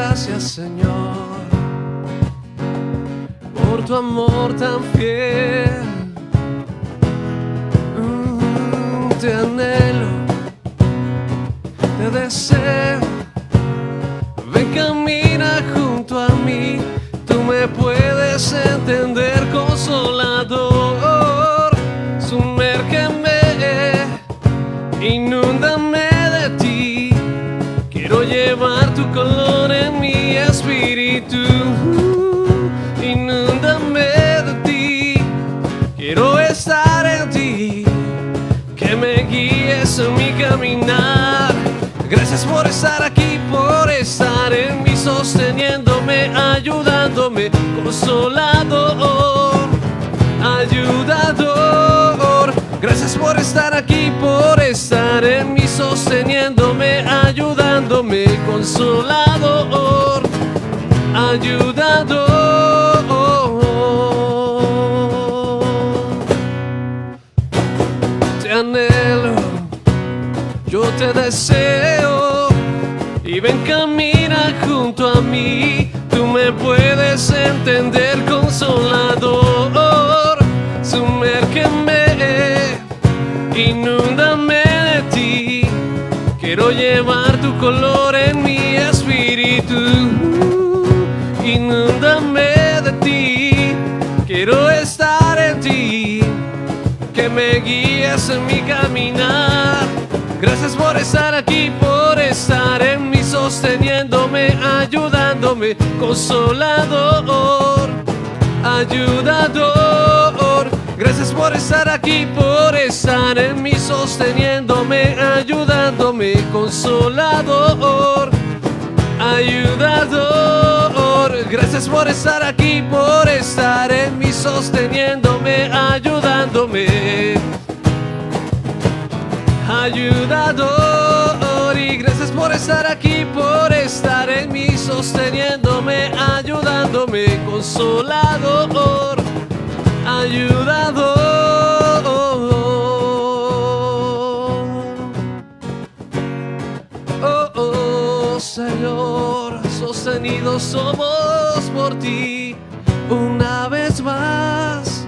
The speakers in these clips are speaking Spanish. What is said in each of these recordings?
gracias, Señor, por tu amor tan fiel. Te anhelo, te deseo. Ven, camina junto a mí. Tú me puedes entender, Consolador. Sumérgeme, inúndame de ti. Quiero llevar tu color en mi espíritu. Inúndame de ti. Quiero estar en ti. Que me guíes en mi caminar. Gracias por estar aquí, por estar en mí, sosteniéndome, ayudándome, Consolador, ayudador. Gracias por estar aquí, por estar en mí, sosteniéndome, ayudándome, Consolador, ayudador. Te anhelo, yo te deseo, y ven, camina junto a mí. Tú me puedes entender, Consolador. Sumérgeme, inúndame de ti. Quiero llevar tu color en mi espíritu. Inúndame de ti. Quiero estar en ti. Que me guíes en mi caminar. Gracias por estar aquí, por estar en mí, sosteniéndome, ayudándome, Consolador, ayudador. Gracias por estar aquí, por estar en mí, sosteniéndome, ayudándome, Consolador, ayudador. Gracias por estar aquí, por estar en mí, sosteniéndome, ayudándome, ayudador. Y gracias por estar aquí, por estar en mí, sosteniéndome, ayudándome, Consolador, ayudador. Oh, oh, Señor, sostenidos somos por ti. Una vez más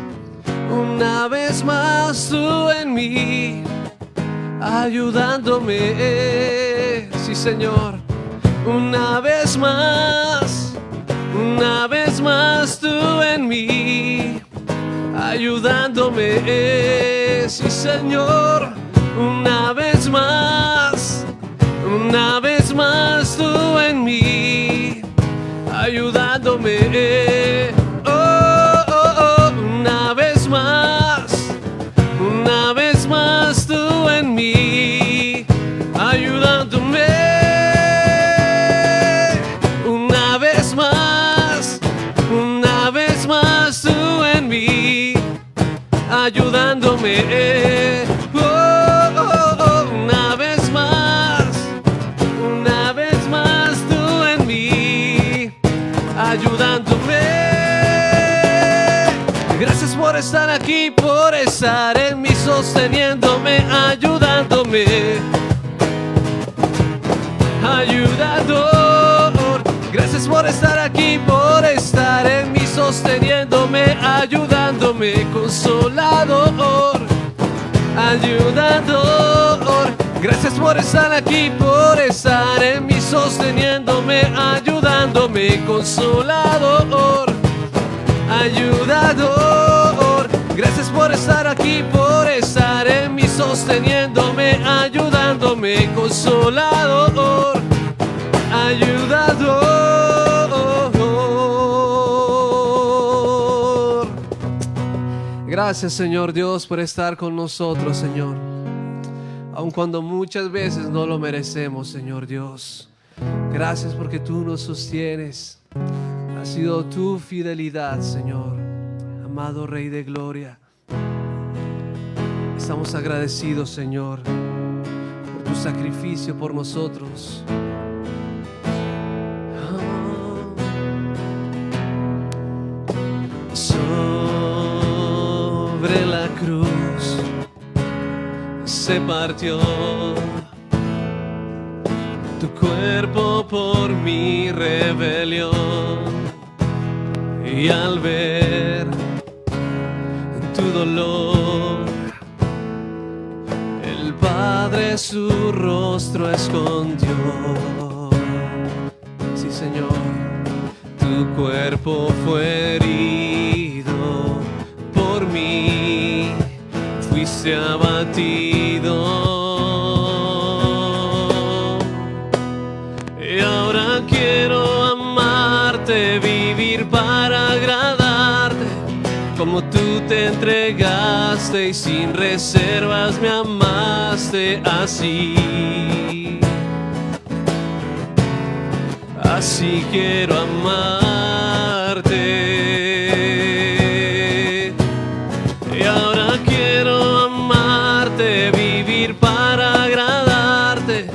tú en mí, ayudándome, sí, Señor. Una vez más tú en mí, ayudándome, sí, Señor. Una vez más tú en mí, ayudándome. Oh, oh, oh, una vez más tú en mí, ayudándome. Una vez más tú en mí, ayudándome. Oh, oh, oh, una vez más tú en mí, ayudándome. Gracias por estar aquí, por estar en mí, sosteniéndome, ayudándome, ayudador. Gracias por estar aquí, por estar en mí, sosteniéndome, ayudándome, Consolador, ayudador. Gracias por estar aquí, por estar en mí, sosteniéndome, ayudándome, Consolador, ayudador. Gracias por estar aquí, por estar en mí, sosteniéndome, ayudándome, Consolador, ayudador. Gracias, Señor Dios, por estar con nosotros, Señor, aun cuando muchas veces no lo merecemos, Señor Dios. Gracias porque tú nos sostienes. Ha sido tu fidelidad, Señor, amado Rey de Gloria. Estamos agradecidos, Señor, por tu sacrificio por nosotros. Sobre la cruz se partió tu cuerpo por mí, rebelión y al ver tu dolor, el Padre su rostro escondió. Sí, Señor, tu cuerpo fue herido por mí, fuiste abatido. Y ahora quiero amarte, vivir para agradarte, como tú te entregaste y sin reservas me amaste así. Así quiero amarte. Y ahora quiero amarte, vivir para agradarte,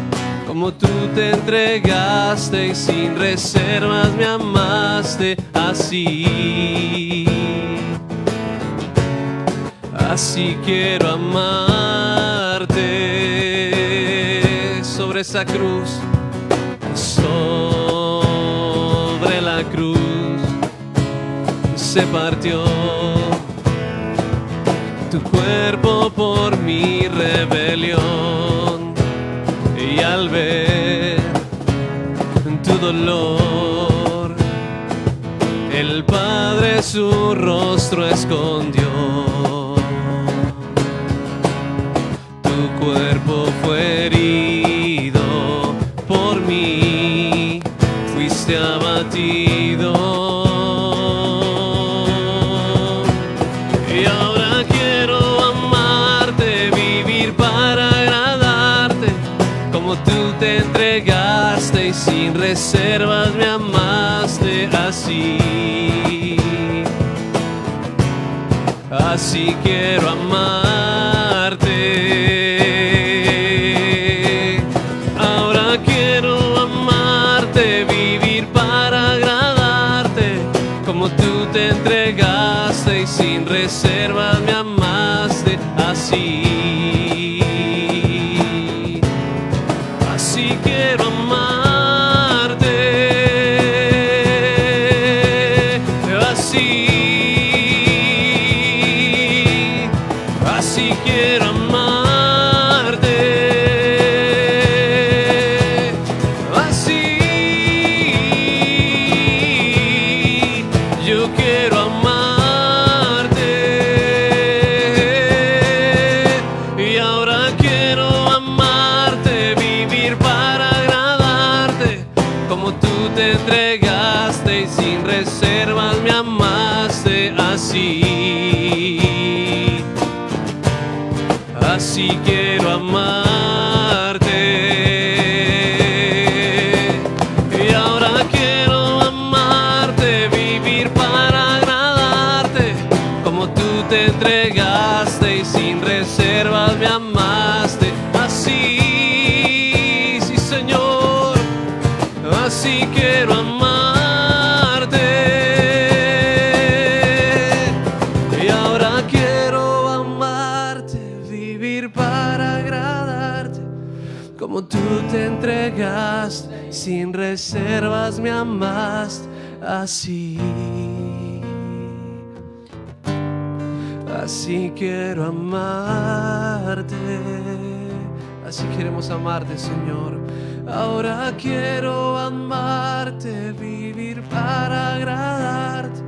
como tú te entregaste y sin reservas me amaste así. Así quiero amarte. Sobre esa cruz, sobre la cruz se partió tu cuerpo por mi rebelión, y al ver tu dolor, el Padre su rostro escondió. Tu cuerpo fue herido por mí, fuiste abatido. Y ahora quiero amarte, vivir para agradarte, como tú te entregaste y sin reservas me amaste así. Así quiero amarte. Ahora quiero amarte, vivir para agradarte, como tú te entregaste y sin reservas me amaste así. Así quiero amarte, así. Así quiero amarte, así. Yo quiero amarte. Y ahora quiero amarte, vivir para agradarte, como tú te entregaste y sin reservas me amaste así. Así quiero amarte. Y ahora quiero amarte, vivir para agradarte, como tú te entregaste y sin reservas me amaste así. Sí, Señor, así quiero amarte. Y ahora quiero amarte, vivir para agradarte, como tú te entregaste, sin reservas me amaste así. Así quiero amarte. Así queremos amarte, Señor. Ahora quiero amarte, vivir para agradarte,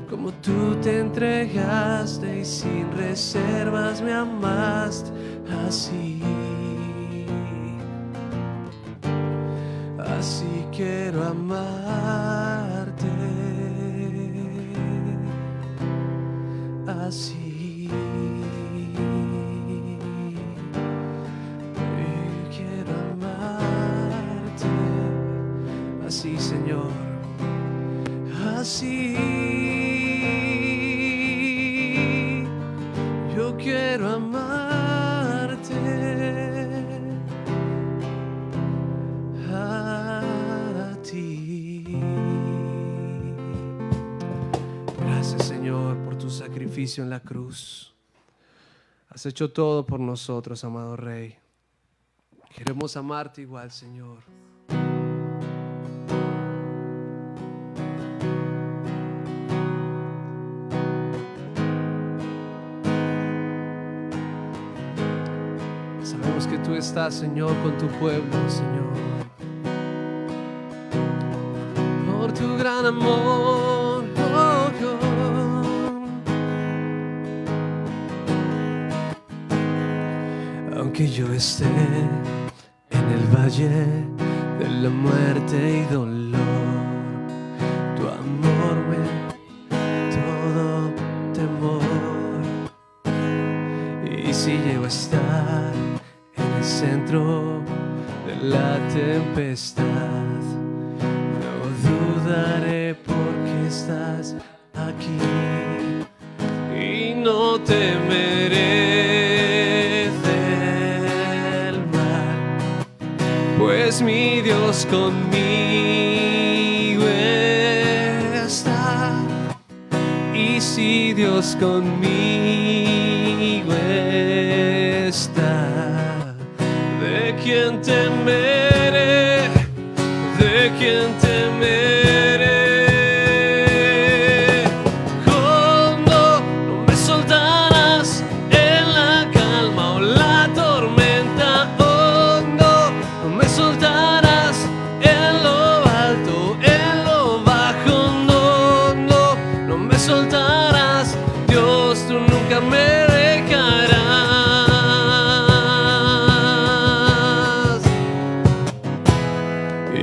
como tú te entregaste y sin reservas me amaste así. Así quiero amarte, así. Quiero amarte, así, Señor, así. Yo quiero amarte a ti. Gracias, Señor, por tu sacrificio en la cruz. Has hecho todo por nosotros, amado Rey. Queremos amarte igual, Señor. estás, Señor, con tu pueblo, Señor. Por tu gran amor, oh God. Aunque yo esté en el valle de la muerte y dolor, tu amor me todo temor. Y si llego a estar en el centro de la tempestad, no dudaré porque estás aquí y no temeré del mal, pues mi Dios conmigo está. Y si Dios conmigo está, ¿de quién temeré? ¿De quién temeré? Oh, no, no me soltarás en la calma o la tormenta. Oh, no, no me soltarás en lo alto, en lo bajo. No, no, no me soltarás. Dios, tú nunca me dejarás.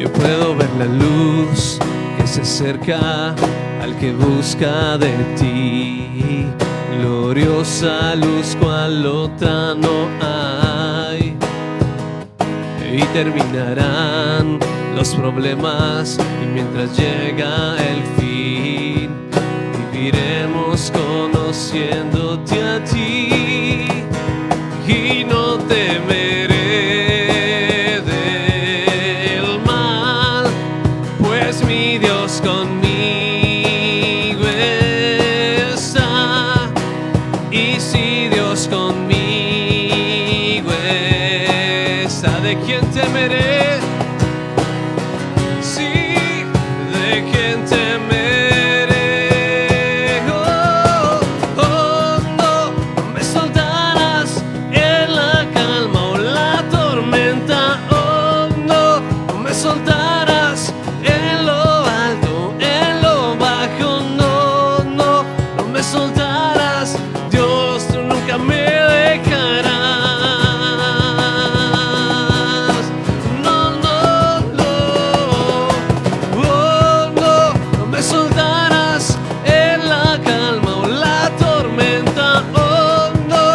Yo puedo ver la luz que se acerca al que busca de ti, gloriosa luz cual otra no hay. Y terminarán los problemas y mientras llega el fin, viviremos conociéndote a ti y no temeré del mal, pues mi Dios conmigo está. Y si Dios conmigo está, ¿de quién temeré? Sí, ¿de quién temeré? Oh, oh, no, no me soltarás en la calma o la tormenta. Oh, no, no me soltarás en lo alto, en lo bajo. No, no, no me soltarás. Dios, tú nunca me dejarás. No, no, no. Oh, no, no me soltarás en la calma o la tormenta. Oh, no,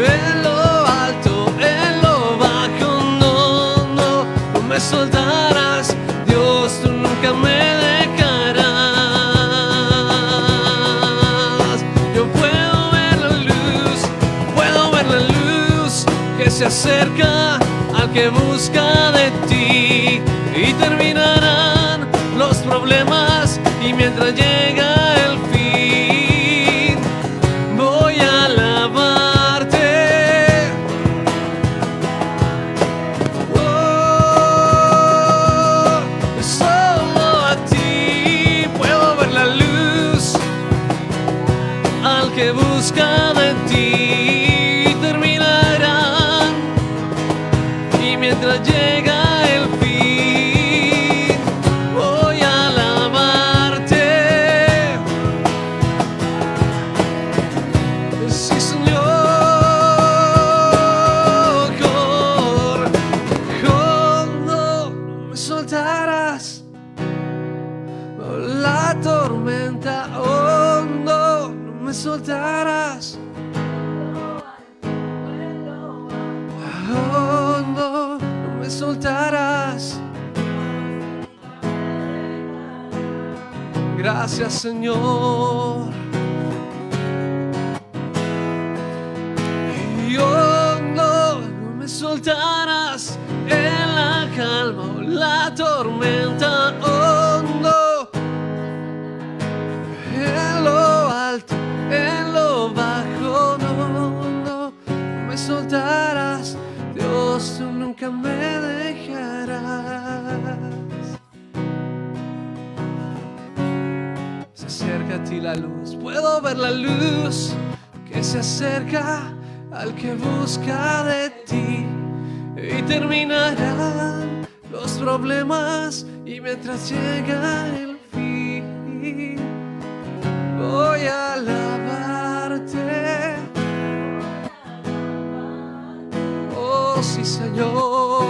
en lo alto, en lo bajo. No, no, no me soltarás. Dios, tú nunca me dejarás. Yo puedo ver la luz que se acerca al que busca de ti. Y terminarán los problemas y mientras llega el fin, voy a alabarte. Oh, solo a ti puedo ver la luz al que busca de ti. Y terminarán y mientras llega el fin, voy a alabarte. Sí, Señor. Oh, no, no me soltarás la tormenta. Oh, no, no me soltarás. Oh, no, no me soltarás. Gracias, Señor. Y oh, no, no me soltarás en la calma o la tormenta. Oh, no, en lo alto, en lo bajo. No, no, no me soltarás. Dios, tú nunca me dejarás. Se acerca a ti la luz, puedo ver la luz que se acerca al que busca de ti, y terminarán los problemas, y mientras llega el fin, voy a alabarte. Oh sí, Señor,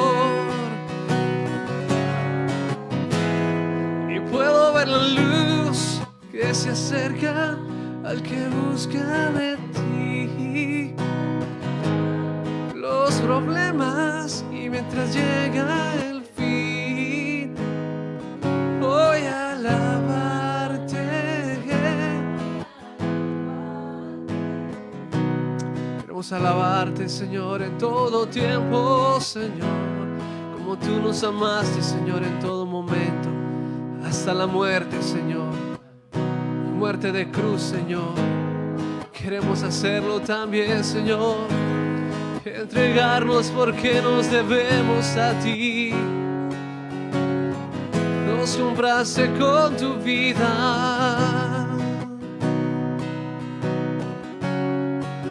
y puedo ver la luz que se acerca al que busca de ti, los problemas, y mientras llega el fin, voy a alabarte. Queremos alabarte, Señor, en todo tiempo, Señor, como tú nos amaste, Señor, en todo momento, hasta la muerte, Señor, muerte de cruz, Señor. Queremos hacerlo también, Señor, entregarnos porque nos debemos a ti. Nos compraste con tu vida.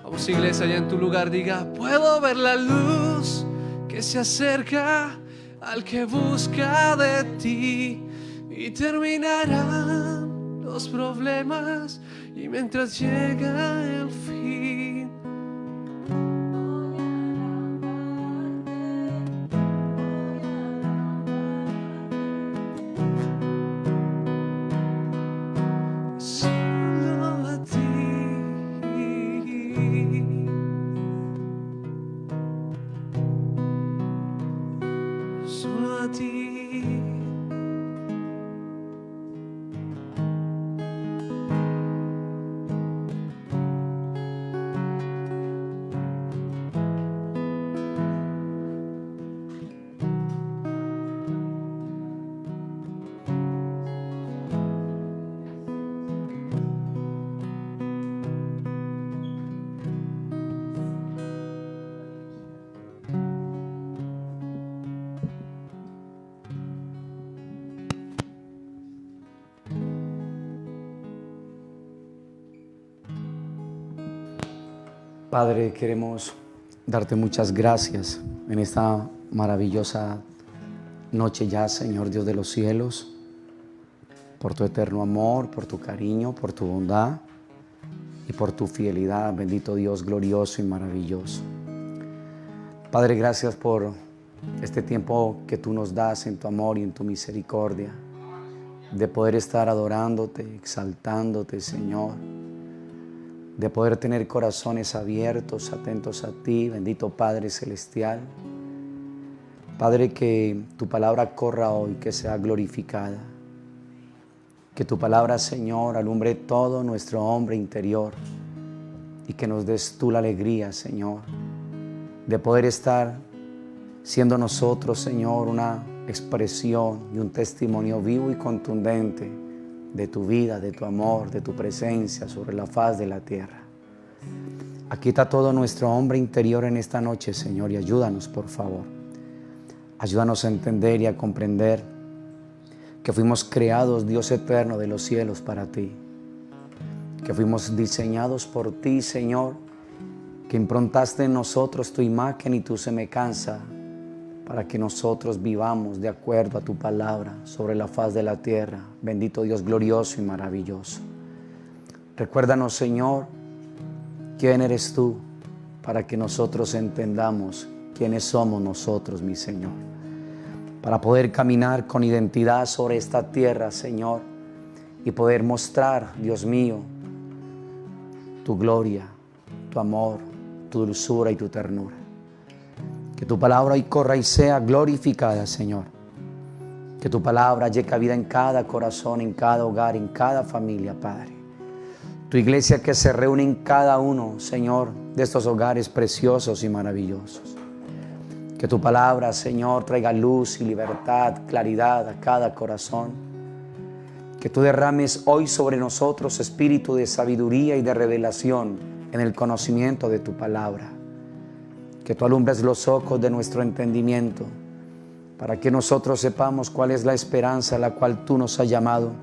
Vamos, iglesia, allá en tu lugar diga: puedo ver la luz que se acerca al que busca de ti, y terminarán los problemas, y mientras llega el fin, solo a ti, solo a ti. Padre, queremos darte muchas gracias en esta maravillosa noche ya, Señor Dios de los cielos, por tu eterno amor, por tu cariño, por tu bondad y por tu fidelidad, bendito Dios glorioso y maravilloso. Padre, gracias por este tiempo que tú nos das en tu amor y en tu misericordia, de poder estar adorándote, exaltándote, Señor, de poder tener corazones abiertos, atentos a ti, bendito Padre Celestial. Padre, que tu palabra corra hoy, que sea glorificada. Que tu palabra, Señor, alumbre todo nuestro hombre interior, y que nos des tú la alegría, Señor, de poder estar siendo nosotros, Señor, una expresión y un testimonio vivo y contundente de tu vida, de tu amor, de tu presencia sobre la faz de la tierra. Aquí está todo nuestro hombre interior en esta noche, Señor, y ayúdanos, por favor. Ayúdanos a entender y a comprender que fuimos creados, Dios eterno de los cielos, para ti. Que fuimos diseñados por ti, Señor, que improntaste en nosotros tu imagen y tu semejanza, para que nosotros vivamos de acuerdo a tu palabra sobre la faz de la tierra. Bendito Dios glorioso y maravilloso. Recuérdanos, Señor, quién eres tú, para que nosotros entendamos quiénes somos nosotros, mi Señor, para poder caminar con identidad sobre esta tierra, Señor, y poder mostrar, Dios mío, tu gloria, tu amor, tu dulzura y tu ternura. Que tu palabra hoy corra y sea glorificada, Señor. Que tu palabra llegue cabida en cada corazón, en cada hogar, en cada familia, Padre. Tu iglesia que se reúne en cada uno, Señor, de estos hogares preciosos y maravillosos. Que tu palabra, Señor, traiga luz y libertad, claridad a cada corazón. Que tú derrames hoy sobre nosotros espíritu de sabiduría y de revelación en el conocimiento de tu palabra. Que tú alumbres los ojos de nuestro entendimiento, para que nosotros sepamos cuál es la esperanza a la cual tú nos has llamado,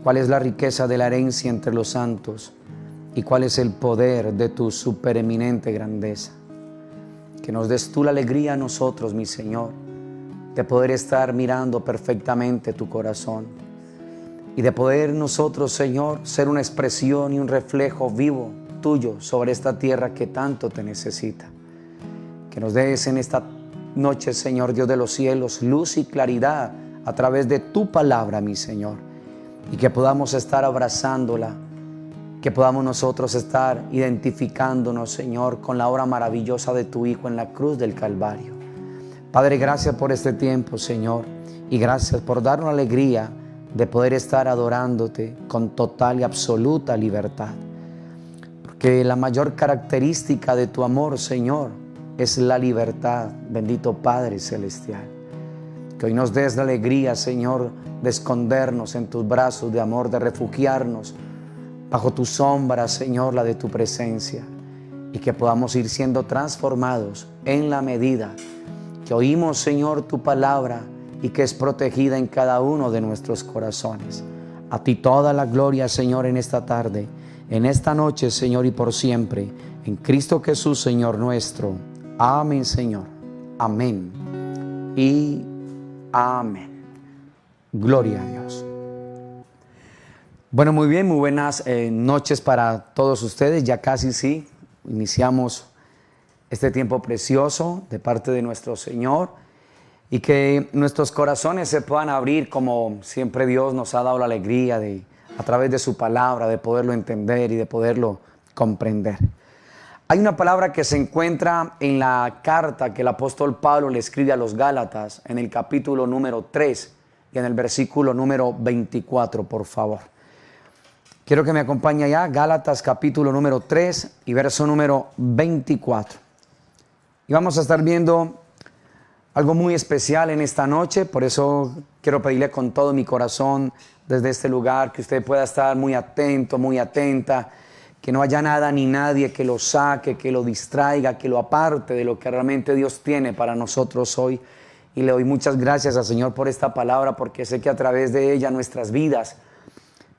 cuál es la riqueza de la herencia entre los santos y cuál es el poder de tu supereminente grandeza. Que nos des tú la alegría a nosotros, mi Señor, de poder estar mirando perfectamente tu corazón y de poder nosotros, Señor, ser una expresión y un reflejo vivo tuyo sobre esta tierra que tanto te necesita. Que nos des en esta noche, Señor Dios de los cielos, luz y claridad a través de tu palabra, mi Señor, y que podamos estar abrazándola, que podamos nosotros estar identificándonos, Señor, con la obra maravillosa de tu Hijo en la cruz del Calvario. Padre, gracias por este tiempo, Señor, y gracias por darnos la alegría de poder estar adorándote con total y absoluta libertad. Porque la mayor característica de tu amor, Señor, es la libertad, bendito Padre Celestial. Que hoy nos des la alegría, Señor, de escondernos en tus brazos de amor, de refugiarnos bajo tu sombra, Señor, la de tu presencia, y que podamos ir siendo transformados en la medida que oímos, Señor, tu palabra y que es protegida en cada uno de nuestros corazones. A ti toda la gloria, Señor, en esta tarde, en esta noche, Señor, y por siempre, en Cristo Jesús, Señor nuestro. Amén, Señor. Amén y amén. Gloria a Dios. Bueno, muy bien, muy buenas noches para todos ustedes. Ya casi sí, iniciamos este tiempo precioso de parte de nuestro Señor y que nuestros corazones se puedan abrir como siempre Dios nos ha dado la alegría de, a través de su palabra, de poderlo entender y de poderlo comprender. Hay una palabra que se encuentra en la carta que el apóstol Pablo le escribe a los Gálatas en el capítulo número 3 y en el versículo número 24, por favor. Quiero que me acompañe allá, Gálatas capítulo número 3 y verso número 24. Y vamos a estar viendo algo muy especial en esta noche, por eso quiero pedirle con todo mi corazón desde este lugar que usted pueda estar muy atento, muy atenta, que no haya nada ni nadie que lo saque, que lo distraiga, que lo aparte de lo que realmente Dios tiene para nosotros hoy. Y le doy muchas gracias al Señor por esta palabra, porque sé que a través de ella nuestras vidas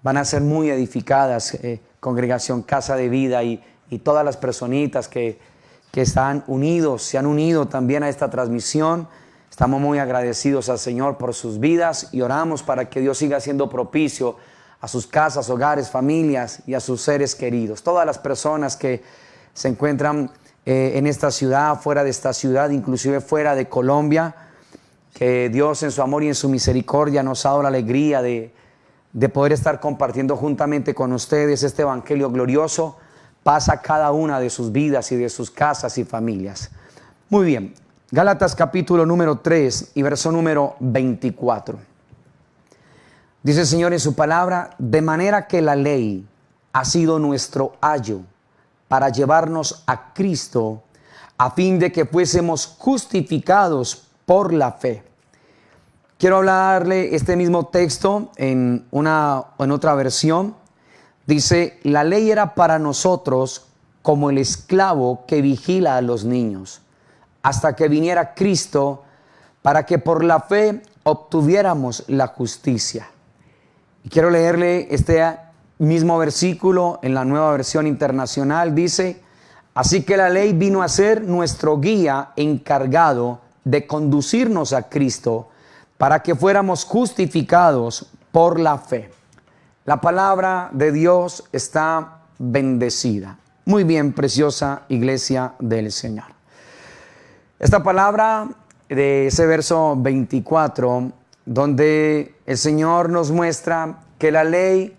van a ser muy edificadas, Congregación Casa de Vida y todas las personitas que están unidos, se han unido también a esta transmisión. Estamos muy agradecidos al Señor por sus vidas y oramos para que Dios siga siendo propicio a sus casas, hogares, familias y a sus seres queridos. Todas las personas que se encuentran en esta ciudad, fuera de esta ciudad, inclusive fuera de Colombia, que Dios en su amor y en su misericordia nos ha dado la alegría de poder estar compartiendo juntamente con ustedes este evangelio glorioso. Pasa a cada una de sus vidas y de sus casas y familias. Muy bien, Gálatas capítulo número 3 y verso número 24. Dice el Señor en su palabra: de manera que la ley ha sido nuestro ayo para llevarnos a Cristo, a fin de que fuésemos justificados por la fe. Quiero hablarle este mismo texto en otra versión. Dice: la ley era para nosotros como el esclavo que vigila a los niños, hasta que viniera Cristo, para que por la fe obtuviéramos la justicia. Y quiero leerle este mismo versículo en la Nueva Versión Internacional. Dice: así que la ley vino a ser nuestro guía encargado de conducirnos a Cristo, para que fuéramos justificados por la fe. La palabra de Dios está bendecida. Muy bien, preciosa iglesia del Señor. Esta palabra de ese verso 24, donde el Señor nos muestra que la ley,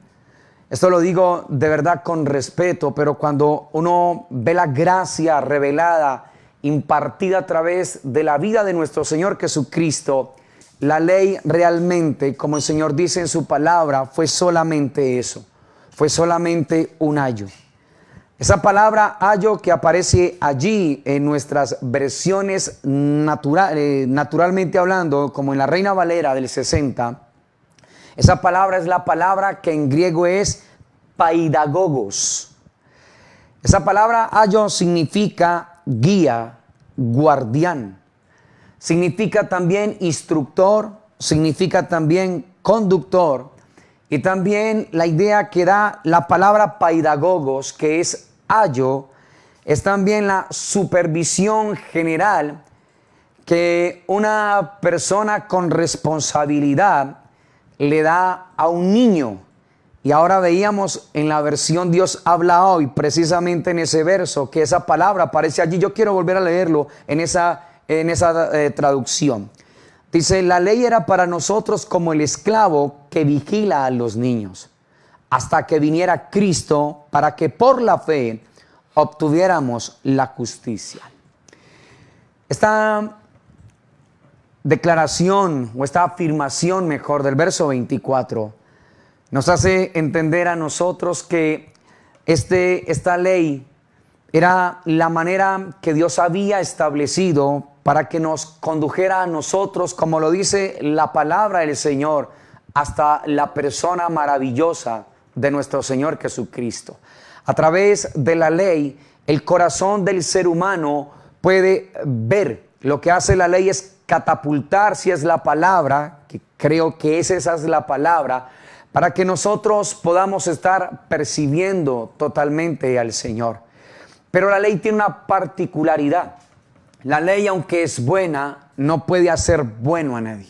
esto lo digo de verdad con respeto, pero cuando uno ve la gracia revelada, impartida a través de la vida de nuestro Señor Jesucristo, la ley realmente, como el Señor dice en su palabra, fue solamente eso, fue solamente un ayo. Esa palabra ayo que aparece allí en nuestras versiones naturalmente hablando, como en la Reina Valera del 60, esa palabra es la palabra que en griego es paidagogos. Esa palabra ayo significa guía, guardián. Significa también instructor, significa también conductor Y también la idea que da la palabra paidagogos, que es ayo, es también la supervisión general que una persona con responsabilidad le da a un niño. Y ahora veíamos en la versión Dios habla hoy, precisamente en ese verso, que esa palabra aparece allí. Yo quiero volver a leerlo en esa traducción. Dice, la ley era para nosotros como el esclavo que vigila a los niños, hasta que viniera Cristo para que por la fe obtuviéramos la justicia. Esta declaración o esta afirmación mejor del verso 24 nos hace entender a nosotros que esta ley era la manera que Dios había establecido para que nos condujera a nosotros, como lo dice la palabra del Señor, hasta la persona maravillosa de nuestro Señor Jesucristo. A través de la ley, el corazón del ser humano puede ver. Lo que hace la ley es catapultar, si es la palabra, que creo que esa es la palabra, para que nosotros podamos estar percibiendo totalmente al Señor. Pero la ley tiene una particularidad. La ley, aunque es buena, no puede hacer bueno a nadie.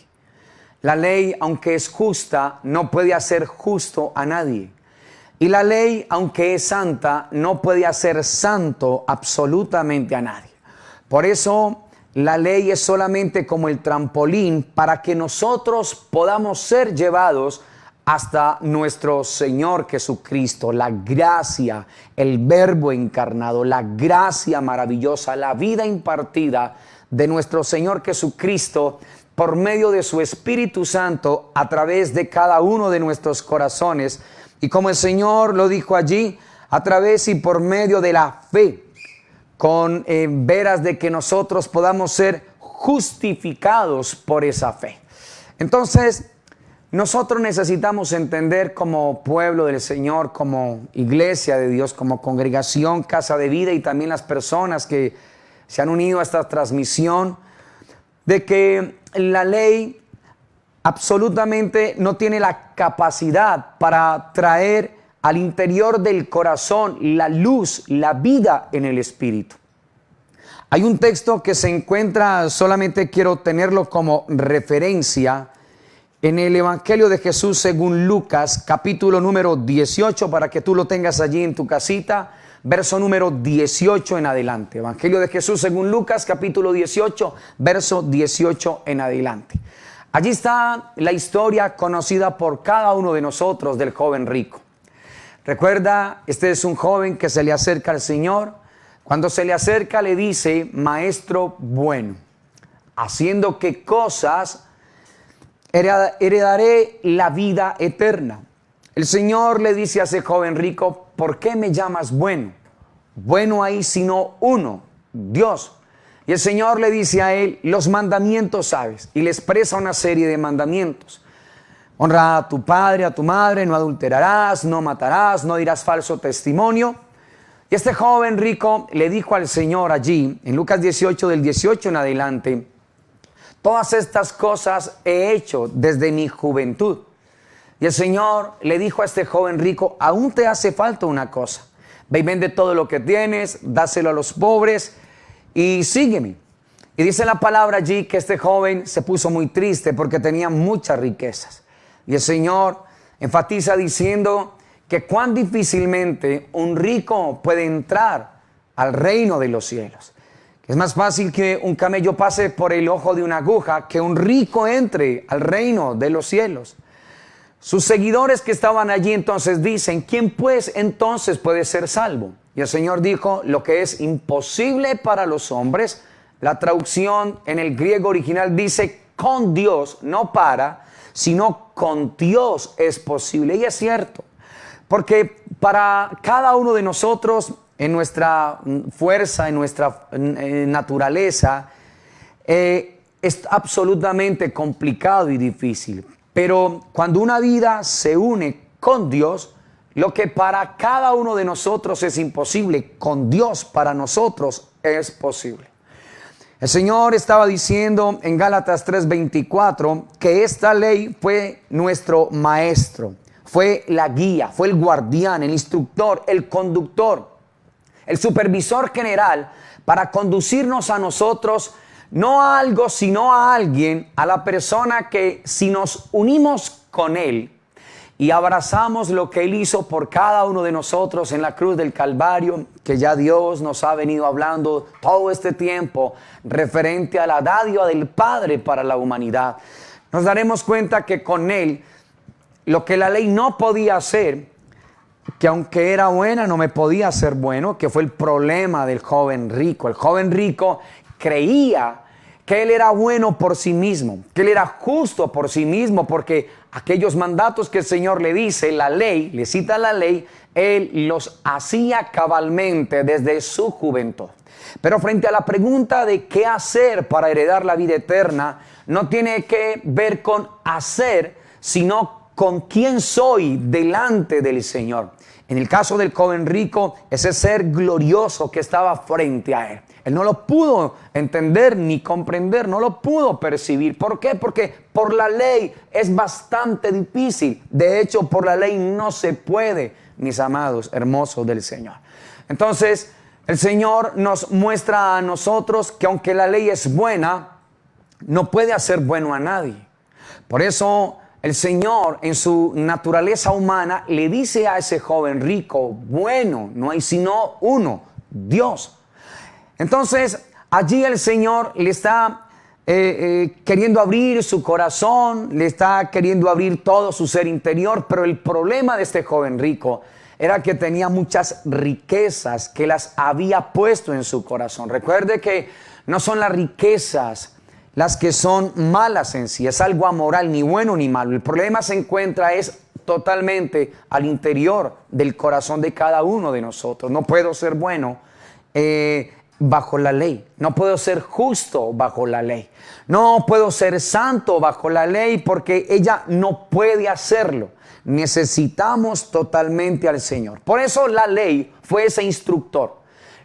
La ley, aunque es justa, no puede hacer justo a nadie. Y la ley, aunque es santa, no puede hacer santo absolutamente a nadie. Por eso, la ley es solamente como el trampolín para que nosotros podamos ser llevados hasta nuestro Señor Jesucristo, la gracia, el verbo encarnado, la gracia maravillosa, la vida impartida de nuestro Señor Jesucristo por medio de su Espíritu Santo a través de cada uno de nuestros corazones. Y como el Señor lo dijo allí, a través y por medio de la fe, con veras de que nosotros podamos ser justificados por esa fe. Entonces, nosotros necesitamos entender como pueblo del Señor, como iglesia de Dios, como congregación, casa de vida y también las personas que se han unido a esta transmisión, de que la ley absolutamente no tiene la capacidad para traer al interior del corazón la luz, la vida en el Espíritu. Hay un texto que se encuentra, solamente quiero tenerlo como referencia, en el Evangelio de Jesús según Lucas, capítulo número 18, para que tú lo tengas allí en tu casita, verso número 18 en adelante. Evangelio de Jesús según Lucas, capítulo 18, verso 18 en adelante. Allí está la historia conocida por cada uno de nosotros del joven rico. Recuerda, este es un joven que se le acerca al Señor. Cuando se le acerca le dice, maestro bueno, haciendo qué cosas heredaré la vida eterna. El Señor le dice a ese joven rico, ¿por qué me llamas bueno? Bueno hay sino uno, Dios. Y el Señor le dice a él, los mandamientos sabes, y le expresa una serie de mandamientos. Honra a tu padre, a tu madre, no adulterarás, no matarás, no dirás falso testimonio. Y este joven rico le dijo al Señor allí, en Lucas 18, del 18 en adelante, todas estas cosas he hecho desde mi juventud. Y el Señor le dijo a este joven rico, aún te hace falta una cosa. Ve y vende todo lo que tienes, dáselo a los pobres y sígueme. Y dice la palabra allí que este joven se puso muy triste porque tenía muchas riquezas. Y el Señor enfatiza diciendo que cuán difícilmente un rico puede entrar al reino de los cielos. Es más fácil que un camello pase por el ojo de una aguja que un rico entre al reino de los cielos. Sus seguidores que estaban allí entonces dicen, ¿quién pues entonces puede ser salvo? Y el Señor dijo, lo que es imposible para los hombres, la traducción en el griego original dice, con Dios, no para, sino con Dios es posible. Y es cierto, porque para cada uno de nosotros, en nuestra fuerza, en nuestra naturaleza, es absolutamente complicado y difícil. Pero cuando una vida se une con Dios, lo que para cada uno de nosotros es imposible, con Dios para nosotros es posible. El Señor estaba diciendo en Gálatas 3:24 que esta ley fue nuestro maestro, fue la guía, fue el guardián, el instructor, el conductor, el supervisor general para conducirnos a nosotros, no a algo, sino a alguien, a la persona que si nos unimos con Él y abrazamos lo que Él hizo por cada uno de nosotros en la cruz del Calvario, que ya Dios nos ha venido hablando todo este tiempo referente a la dádiva del Padre para la humanidad, nos daremos cuenta que con Él, lo que la ley no podía hacer, que aunque era buena no me podía hacer bueno, que fue el problema del joven rico. El joven rico creía que él era bueno por sí mismo, que él era justo por sí mismo, porque aquellos mandatos que el Señor le dice, la ley, le cita la ley, él los hacía cabalmente desde su juventud. Pero frente a la pregunta de qué hacer para heredar la vida eterna, no tiene que ver con hacer, sino con quién soy delante del Señor. En el caso del joven rico, ese ser glorioso que estaba frente a él, él no lo pudo entender ni comprender, no lo pudo percibir. ¿Por qué? Porque por la ley es bastante difícil. De hecho, por la ley no se puede, mis amados hermosos del Señor. Entonces, el Señor nos muestra a nosotros que aunque la ley es buena, no puede hacer bueno a nadie. Por eso el Señor en su naturaleza humana le dice a ese joven rico, bueno, no hay sino uno, Dios. Entonces allí el Señor le está queriendo abrir su corazón, le está queriendo abrir todo su ser interior, pero el problema de este joven rico era que tenía muchas riquezas que las había puesto en su corazón. Recuerde que no son las riquezas las que son malas en sí, es algo amoral, ni bueno ni malo. El problema se encuentra totalmente al interior del corazón de cada uno de nosotros. No puedo ser bueno bajo la ley, no puedo ser justo bajo la ley, no puedo ser santo bajo la ley porque ella no puede hacerlo. Necesitamos totalmente al Señor. Por eso la ley fue ese instructor,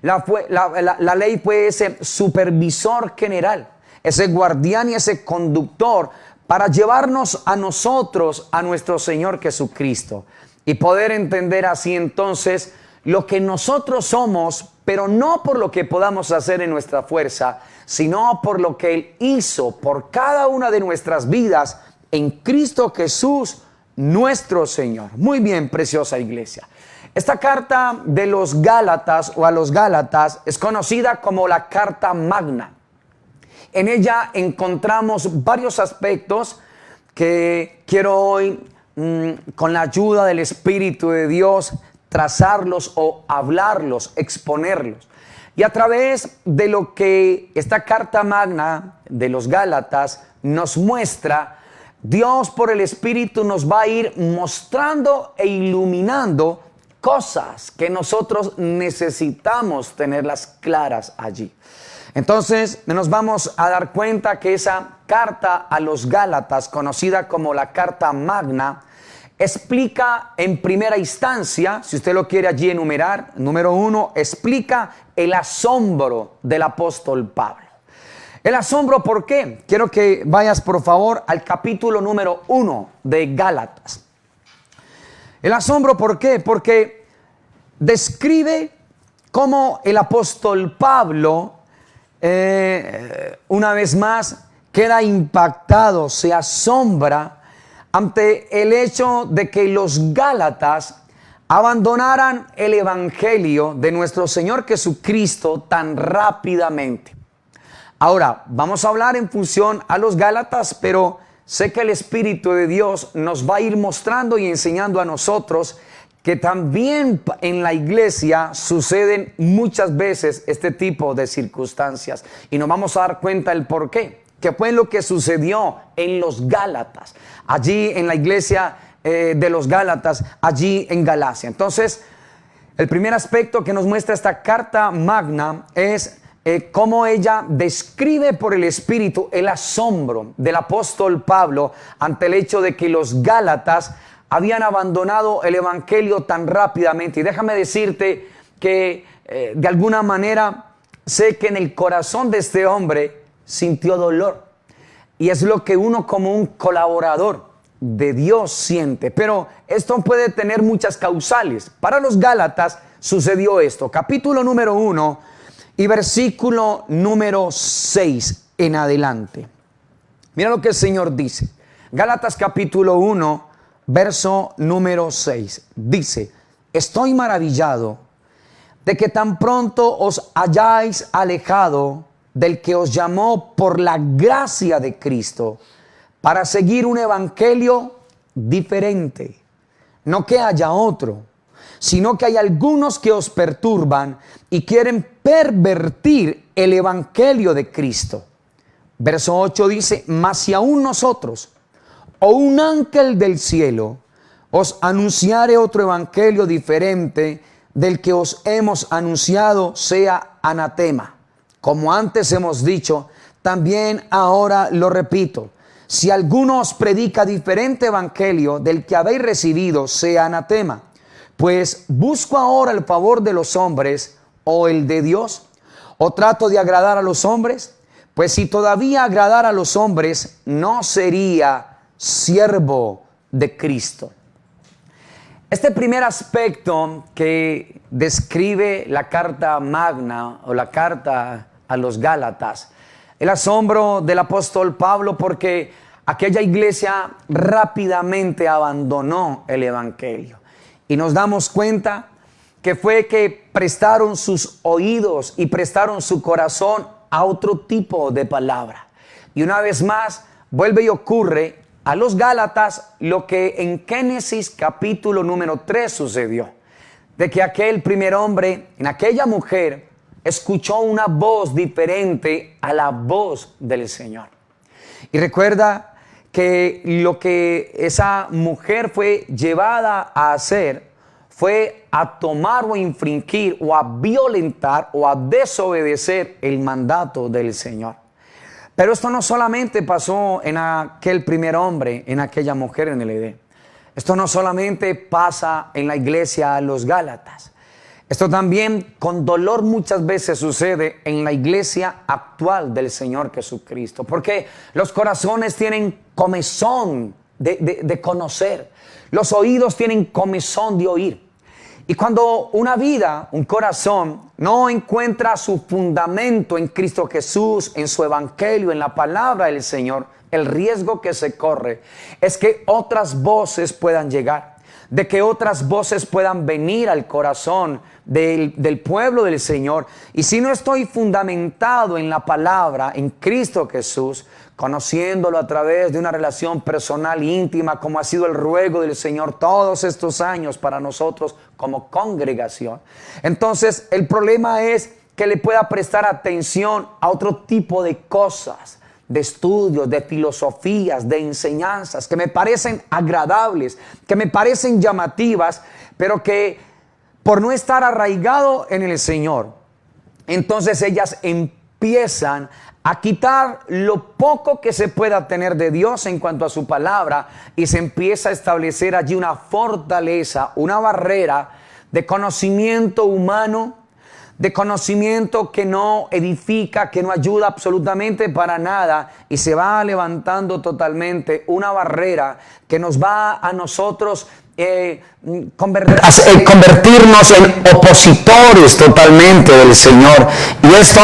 la ley fue ese supervisor general, ese guardián y ese conductor para llevarnos a nosotros, a nuestro Señor Jesucristo, y poder entender así entonces lo que nosotros somos, pero no por lo que podamos hacer en nuestra fuerza, sino por lo que Él hizo por cada una de nuestras vidas en Cristo Jesús, nuestro Señor. Muy bien, preciosa iglesia. Esta carta de los Gálatas o a los Gálatas es conocida como la carta magna. En ella encontramos varios aspectos que quiero hoy, con la ayuda del Espíritu de Dios, trazarlos o hablarlos, exponerlos. Y a través de lo que esta carta magna de los Gálatas nos muestra, Dios por el Espíritu nos va a ir mostrando e iluminando cosas que nosotros necesitamos tenerlas claras allí. Entonces nos vamos a dar cuenta que esa carta a los Gálatas, conocida como la carta magna, explica en primera instancia, si usted lo quiere allí enumerar, número 1, explica el asombro del apóstol Pablo. El asombro, ¿por qué? Quiero que vayas por favor al capítulo número 1 de Gálatas. El asombro, ¿por qué? Porque describe cómo el apóstol Pablo, una vez más, queda impactado, se asombra ante el hecho de que los Gálatas abandonaran el evangelio de nuestro Señor Jesucristo tan rápidamente. Ahora, vamos a hablar en función a los Gálatas, pero sé que el Espíritu de Dios nos va a ir mostrando y enseñando a nosotros que también en la iglesia suceden muchas veces este tipo de circunstancias. Y nos vamos a dar cuenta el por qué. ¿Qué fue lo que sucedió en los Gálatas? Allí en la iglesia de los Gálatas, allí en Galacia. Entonces, el primer aspecto que nos muestra esta carta magna es cómo ella describe por el Espíritu el asombro del apóstol Pablo ante el hecho de que los Gálatas habían abandonado el evangelio tan rápidamente. Y déjame decirte que de alguna manera sé que en el corazón de este hombre sintió dolor. Y es lo que uno como un colaborador de Dios siente. Pero esto puede tener muchas causales. Para los Gálatas sucedió esto. Capítulo número 1 y versículo número 6 en adelante. Mira lo que el Señor dice. Gálatas capítulo 1, verso número 6. Dice: estoy maravillado de que tan pronto os hayáis alejado del que os llamó por la gracia de Cristo para seguir un evangelio diferente. No que haya otro, sino que hay algunos que os perturban y quieren pervertir el evangelio de Cristo. Verso 8 dice: mas si aún nosotros o un ángel del cielo os anunciare otro evangelio diferente del que os hemos anunciado, sea anatema. Como antes hemos dicho, también ahora lo repito: si alguno os predica diferente evangelio del que habéis recibido, sea anatema. Pues busco ahora el favor de los hombres o el de Dios, o trato de agradar a los hombres. Pues si todavía agradara a los hombres, no sería siervo de Cristo. Este primer aspecto que describe la carta magna o la carta a los Gálatas, el asombro del apóstol Pablo, porque aquella iglesia rápidamente abandonó el evangelio. Y nos damos cuenta que fue que prestaron sus oídos y prestaron su corazón a otro tipo de palabra. Y una vez más vuelve y ocurre a los Gálatas lo que en Génesis capítulo número 3 sucedió. De que aquel primer hombre en aquella mujer escuchó una voz diferente a la voz del Señor. Y recuerda que lo que esa mujer fue llevada a hacer fue a tomar o a infringir o a violentar o a desobedecer el mandato del Señor. Pero esto no solamente pasó en aquel primer hombre, en aquella mujer en el Edén. Esto no solamente pasa en la iglesia a los Gálatas. Esto también con dolor muchas veces sucede en la iglesia actual del Señor Jesucristo. Porque los corazones tienen comezón de conocer. Los oídos tienen comezón de oír. Y cuando una vida, un corazón, no encuentra su fundamento en Cristo Jesús, en su evangelio, en la palabra del Señor, el riesgo que se corre es que otras voces puedan llegar, de que otras voces puedan venir al corazón del pueblo del Señor. Y si no estoy fundamentado en la palabra, en Cristo Jesús, conociéndolo a través de una relación personal íntima, como ha sido el ruego del Señor todos estos años para nosotros como congregación, entonces el problema es que le pueda prestar atención a otro tipo de cosas, de estudios, de filosofías, de enseñanzas que me parecen agradables, que me parecen llamativas, pero que por no estar arraigado en el Señor, entonces ellas empiezan a quitar lo poco que se pueda tener de Dios en cuanto a su palabra, y se empieza a establecer allí una fortaleza, una barrera de conocimiento humano, de conocimiento que no edifica, que no ayuda absolutamente para nada, y se va levantando totalmente una barrera que nos va a nosotros convertirnos en opositores totalmente del Señor. Y esto,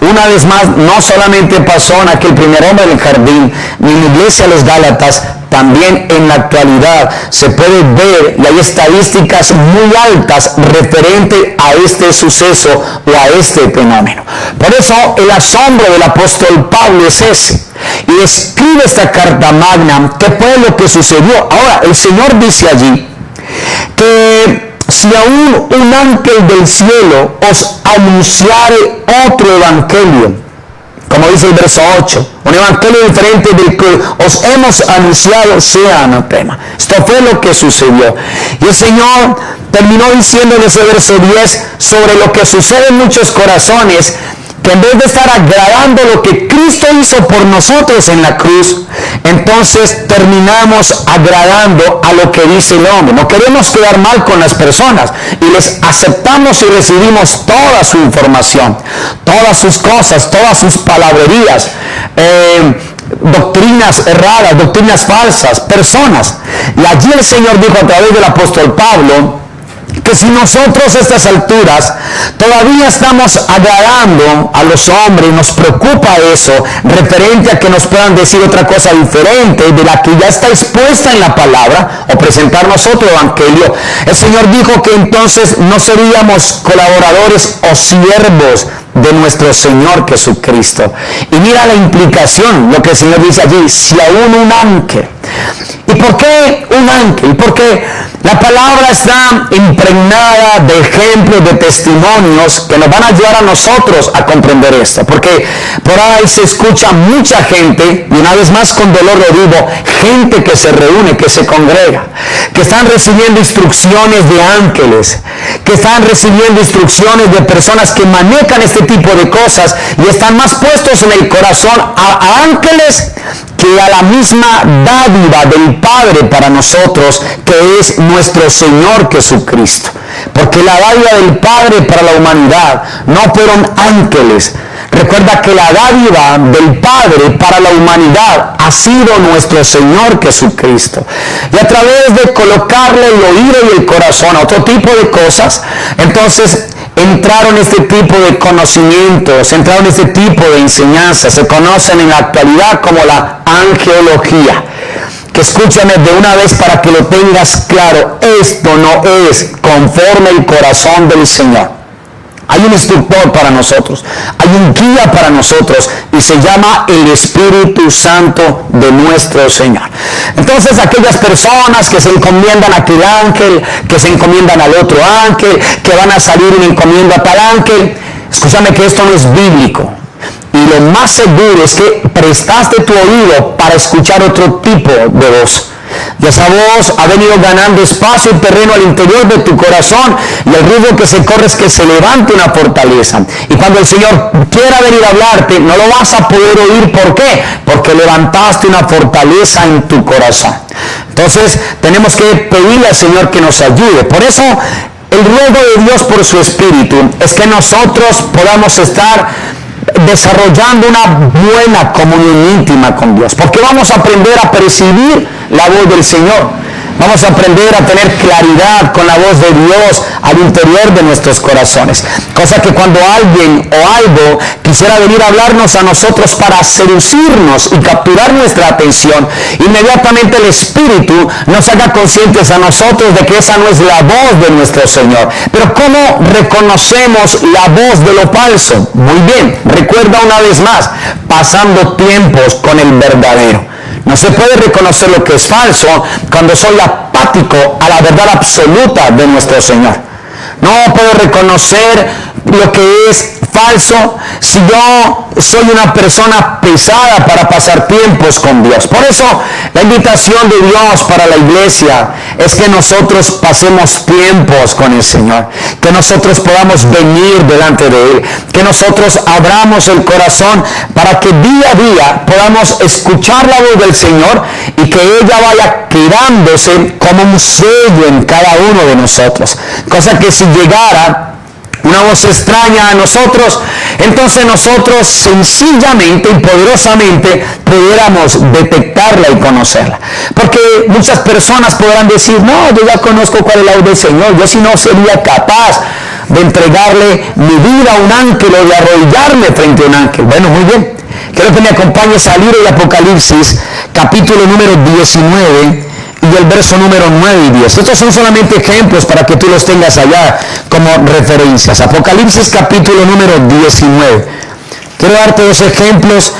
una vez más, no solamente pasó en aquel primer hombre del jardín, ni en la iglesia de los Gálatas, también en la actualidad se puede ver, y hay estadísticas muy altas referente a este suceso o a este fenómeno. Por eso el asombro del apóstol Pablo es ese, y escribe esta carta magna, que fue lo que sucedió. Ahora, el Señor dice allí que si aún un ángel del cielo os anunciare otro evangelio, como dice el verso 8, un evangelio diferente del que os hemos anunciado, sea anatema. Esto fue lo que sucedió. Y el Señor terminó diciendo en ese verso 10 sobre lo que sucede en muchos corazones, que en vez de estar agradando lo que Cristo hizo por nosotros en la cruz, entonces terminamos agradando a lo que dice el hombre. No queremos quedar mal con las personas y les aceptamos y recibimos toda su información, todas sus cosas, todas sus palabrerías. doctrinas erradas, doctrinas falsas, personas. Y allí el Señor dijo a través del apóstol Pablo que si nosotros a estas alturas todavía estamos agradando a los hombres, nos preocupa eso, referente a que nos puedan decir otra cosa diferente de la que ya está expuesta en la palabra, o presentarnos otro evangelio, el Señor dijo que entonces no seríamos colaboradores o siervos de nuestro Señor Jesucristo. Y mira la implicación, lo que el Señor dice allí: si aún un ángel. ¿Y por qué un ángel? Porque la palabra está impregnada de ejemplos, de testimonios que nos van a ayudar a nosotros a comprender esto. Porque por ahí se escucha mucha gente, y una vez más con dolor lo digo, gente que se reúne, que se congrega, que están recibiendo instrucciones de ángeles, que están recibiendo instrucciones de personas que manejan este tipo de cosas y están más puestos en el corazón a ángeles que a la misma dádiva del Padre para nosotros, que es nuestro Señor Jesucristo. Porque la dádiva del Padre para la humanidad no fueron ángeles. Recuerda que la dádiva del Padre para la humanidad ha sido nuestro Señor Jesucristo. Y a través de colocarle el oído y el corazón a otro tipo de cosas, entonces entraron este tipo de conocimientos, entraron este tipo de enseñanzas, se conocen en la actualidad como la angeología. Que escúchame de una vez para que lo tengas claro, esto no es conforme el corazón del Señor. Hay un instructor para nosotros, hay un guía para nosotros, y se llama el Espíritu Santo de nuestro Señor. Entonces aquellas personas que se encomiendan a aquel ángel, que se encomiendan al otro ángel, que van a salir en encomienda a tal ángel, escúchame que esto no es bíblico. Y lo más seguro es que prestaste tu oído para escuchar otro tipo de voz. Y esa voz ha venido ganando espacio y terreno al interior de tu corazón, y el riesgo que se corre es que se levante una fortaleza. Y cuando el Señor quiera venir a hablarte, no lo vas a poder oír. ¿Por qué? Porque levantaste una fortaleza en tu corazón. Entonces tenemos que pedirle al Señor que nos ayude. Por eso el ruego de Dios por su Espíritu es que nosotros podamos estar desarrollando una buena comunión íntima con Dios, porque vamos a aprender a percibir la voz del Señor. Vamos a aprender a tener claridad con la voz de Dios al interior de nuestros corazones. Cosa que cuando alguien o algo quisiera venir a hablarnos a nosotros para seducirnos y capturar nuestra atención, inmediatamente el Espíritu nos haga conscientes a nosotros de que esa no es la voz de nuestro Señor. Pero ¿cómo reconocemos la voz de lo falso? Muy bien, recuerda una vez más, pasando tiempos con el verdadero. No se puede reconocer lo que es falso cuando soy apático a la verdad absoluta de nuestro Señor. No puedo reconocer lo que es falso si yo soy una persona pesada para pasar tiempos con Dios. Por eso la invitación de Dios para la iglesia es que nosotros pasemos tiempos con el Señor, que nosotros podamos venir delante de Él, que nosotros abramos el corazón para que día a día podamos escuchar la voz del Señor y que ella vaya quedándose como un sello en cada uno de nosotros. Cosa que si llegara una voz extraña a nosotros, entonces nosotros sencillamente y poderosamente pudiéramos detectarla y conocerla. Porque muchas personas podrán decir: no, yo ya conozco cuál es la voz del Señor, yo si no sería capaz de entregarle mi vida a un ángel o de arrodillarme frente a un ángel. Bueno, muy bien, quiero que me acompañes al libro de Apocalipsis, capítulo número 19 y el verso número 9 y 10. Estos son solamente ejemplos para que tú los tengas allá como referencias. Apocalipsis capítulo número 19. Quiero darte dos ejemplos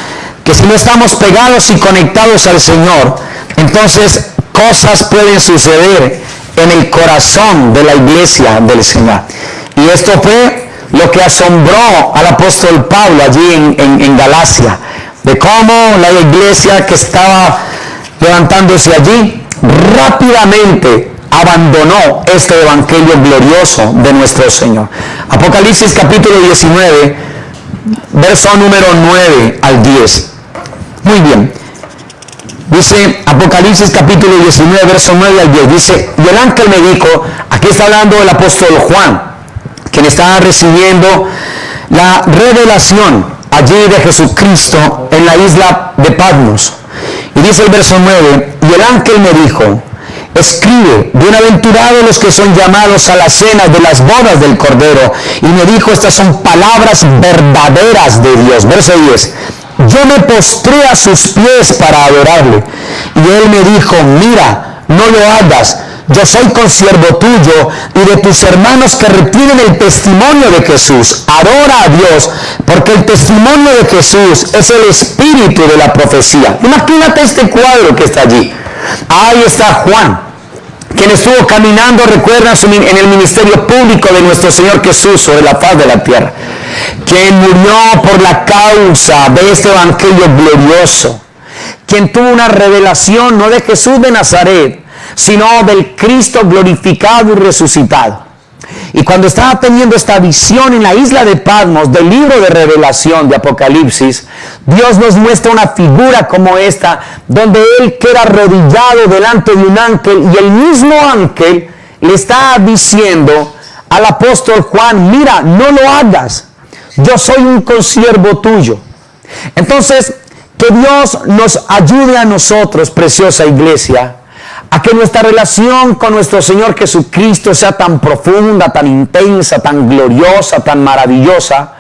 que si no estamos pegados y conectados al Señor, entonces cosas pueden suceder en el corazón de la iglesia del Señor. Y esto fue lo que asombró al apóstol Pablo allí en Galacia, de cómo la iglesia que estaba levantándose allí rápidamente abandonó este evangelio glorioso de nuestro Señor. Apocalipsis capítulo 19, verso número 9 al 10. Muy bien. Dice Apocalipsis capítulo 19, verso 9 al 10. Dice: y el ángel me dijo, aquí está hablando el apóstol Juan, quien estaba recibiendo la revelación allí de Jesucristo en la isla de Patmos. Y dice el verso 9, y el ángel me dijo, escribe, bienaventurados los que son llamados a la cena de las bodas del Cordero. Y me dijo, estas son palabras verdaderas de Dios. Verso 10, yo me postré a sus pies para adorarle. Y él me dijo, mira, no lo hagas. Yo soy consiervo tuyo y de tus hermanos que retienen el testimonio de Jesús. Adora a Dios, porque el testimonio de Jesús es el espíritu de la profecía. Imagínate este cuadro que está allí. Ahí está Juan, quien estuvo caminando, recuerdan, en el ministerio público de nuestro Señor Jesús sobre la faz de la tierra, quien murió por la causa de este evangelio glorioso, quien tuvo una revelación no de Jesús de Nazaret, sino del Cristo glorificado y resucitado. Y cuando estaba teniendo esta visión en la isla de Patmos del libro de Revelación de Apocalipsis, Dios nos muestra una figura como esta, donde él queda arrodillado delante de un ángel y el mismo ángel le está diciendo al apóstol Juan, mira, no lo hagas, yo soy un consiervo tuyo. Entonces, que Dios nos ayude a nosotros, preciosa iglesia, a que nuestra relación con nuestro Señor Jesucristo sea tan profunda, tan intensa, tan gloriosa, tan maravillosa,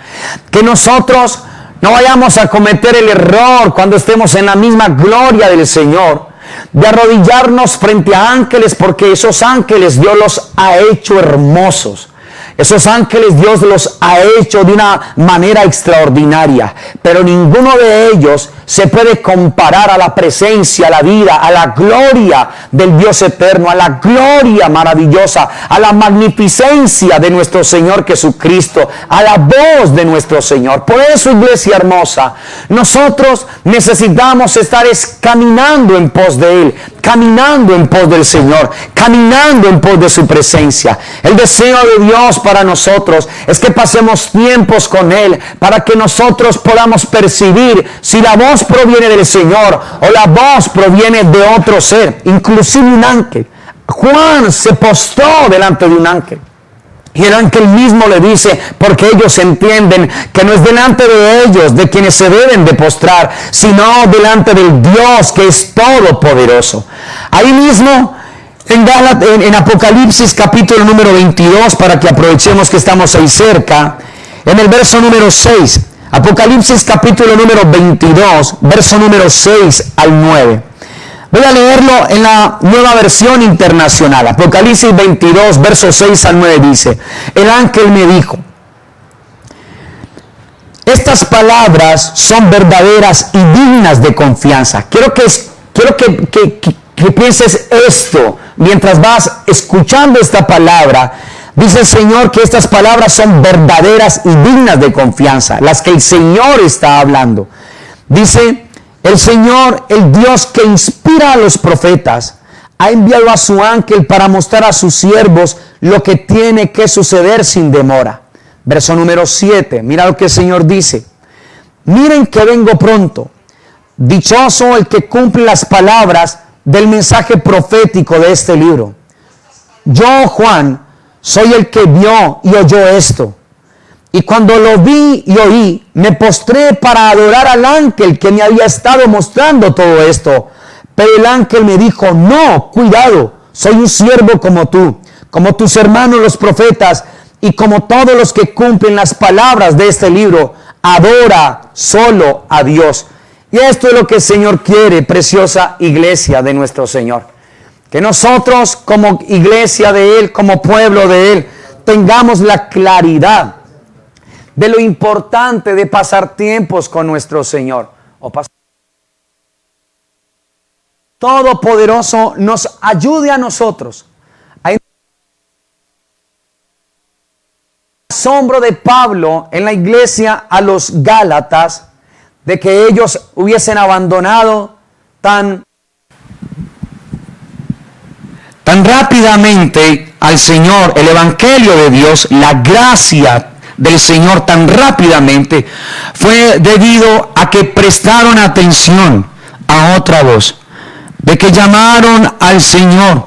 que nosotros no vayamos a cometer el error cuando estemos en la misma gloria del Señor, de arrodillarnos frente a ángeles, porque esos ángeles Dios los ha hecho hermosos. Esos ángeles Dios los ha hecho de una manera extraordinaria, pero ninguno de ellos se puede comparar a la presencia, a la vida, a la gloria del Dios eterno, a la gloria maravillosa, a la magnificencia de nuestro Señor Jesucristo, a la voz de nuestro Señor. Por eso, iglesia hermosa, nosotros necesitamos estar caminando en pos de Él, caminando en pos del Señor, caminando en pos de su presencia. El deseo de Dios para nosotros es que pasemos tiempos con Él, para que nosotros podamos percibir si la voz proviene del Señor o la voz proviene de otro ser, inclusive un ángel. Juan se postró delante de un ángel y el ángel mismo le dice, porque ellos entienden que no es delante de ellos de quienes se deben de postrar, sino delante del Dios que es todopoderoso. Ahí mismo en Apocalipsis capítulo número 22, para que aprovechemos que estamos ahí cerca, en el verso número 6, Apocalipsis capítulo número 22, verso número 6 al 9. Voy a leerlo en la Nueva Versión Internacional. Apocalipsis 22, verso 6 al 9 dice, el ángel me dijo, estas palabras son verdaderas y dignas de confianza. Quiero que pienses esto mientras vas escuchando esta palabra. Dice el Señor que estas palabras son verdaderas y dignas de confianza, las que el Señor está hablando. Dice, el Señor, el Dios que inspira a los profetas, ha enviado a su ángel para mostrar a sus siervos lo que tiene que suceder sin demora. Verso número 7, mira lo que el Señor dice. Miren que vengo pronto. Dichoso el que cumple las palabras del mensaje profético de este libro. Yo, Juan, soy el que vio y oyó esto. Y cuando lo vi y oí, me postré para adorar al ángel que me había estado mostrando todo esto. Pero el ángel me dijo, no, cuidado, soy un siervo como tú, como tus hermanos los profetas, y como todos los que cumplen las palabras de este libro. Adora solo a Dios. Y esto es lo que el Señor quiere, preciosa iglesia de nuestro Señor. Que nosotros como iglesia de Él, como pueblo de Él, tengamos la claridad de lo importante de pasar tiempos con nuestro Señor. Todopoderoso nos ayude a nosotros. Hay asombro de Pablo en la iglesia a los Gálatas, de que ellos hubiesen abandonado tan rápidamente al Señor, el evangelio de Dios, la gracia del Señor tan rápidamente, fue debido a que prestaron atención a otra voz, de que llamaron al Señor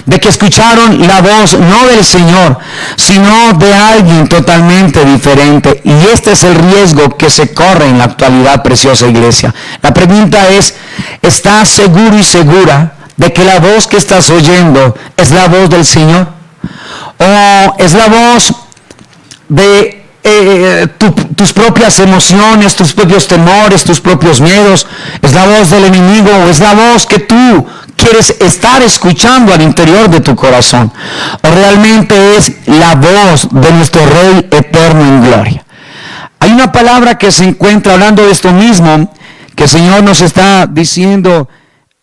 de que escucharon la voz no del Señor, sino de alguien totalmente diferente. Y este es el riesgo que se corre en la actualidad, preciosa iglesia. La pregunta es, ¿estás seguro y segura de que la voz que estás oyendo es la voz del Señor? ¿O es la voz de tus propias emociones, tus propios temores, tus propios miedos? ¿Es la voz del enemigo o es la voz que tú quieres estar escuchando al interior de tu corazón? ¿O realmente es la voz de nuestro Rey eterno en gloria? Hay una palabra que se encuentra hablando de esto mismo, que el Señor nos está diciendo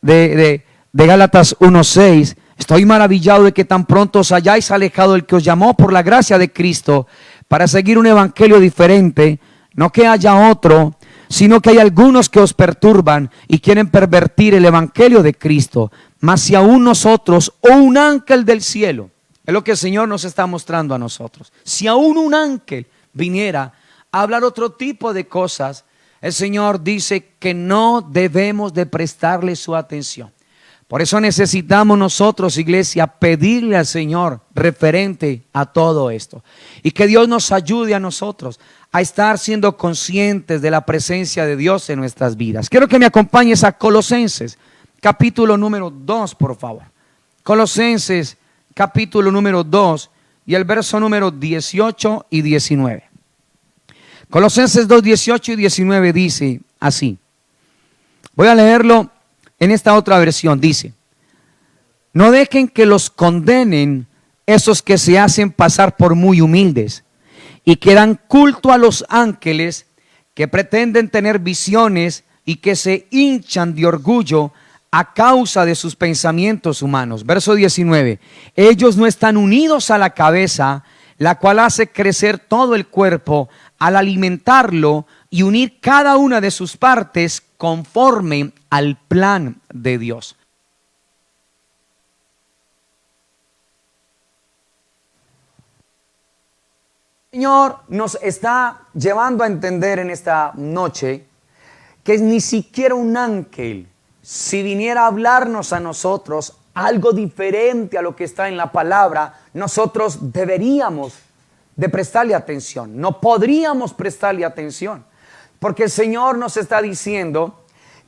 de Gálatas 1:6. Estoy maravillado de que tan pronto os hayáis alejado del que os llamó por la gracia de Cristo para seguir un evangelio diferente. No que haya otro, sino que hay algunos que os perturban y quieren pervertir el evangelio de Cristo. Mas si aún nosotros o un ángel del cielo, es lo que el Señor nos está mostrando a nosotros, si aún un ángel viniera a hablar otro tipo de cosas, el Señor dice que no debemos de prestarle su atención. Por eso necesitamos nosotros, iglesia, pedirle al Señor referente a todo esto. Y que Dios nos ayude a nosotros a estar siendo conscientes de la presencia de Dios en nuestras vidas. Quiero que me acompañes a Colosenses, capítulo número 2, por favor. Colosenses, capítulo número 2 y el verso número 18 y 19. Colosenses 2, 18 y 19 dice así. Voy a leerlo. En esta otra versión dice: no dejen que los condenen esos que se hacen pasar por muy humildes y que dan culto a los ángeles, que pretenden tener visiones y que se hinchan de orgullo a causa de sus pensamientos humanos. Verso 19: ellos no están unidos a la cabeza, la cual hace crecer todo el cuerpo al alimentarlo y unir cada una de sus partes conforme al plan de Dios. El Señor nos está llevando a entender en esta noche que ni siquiera un ángel, si viniera a hablarnos a nosotros algo diferente a lo que está en la palabra, nosotros deberíamos de prestarle atención. No podríamos prestarle atención, porque el Señor nos está diciendo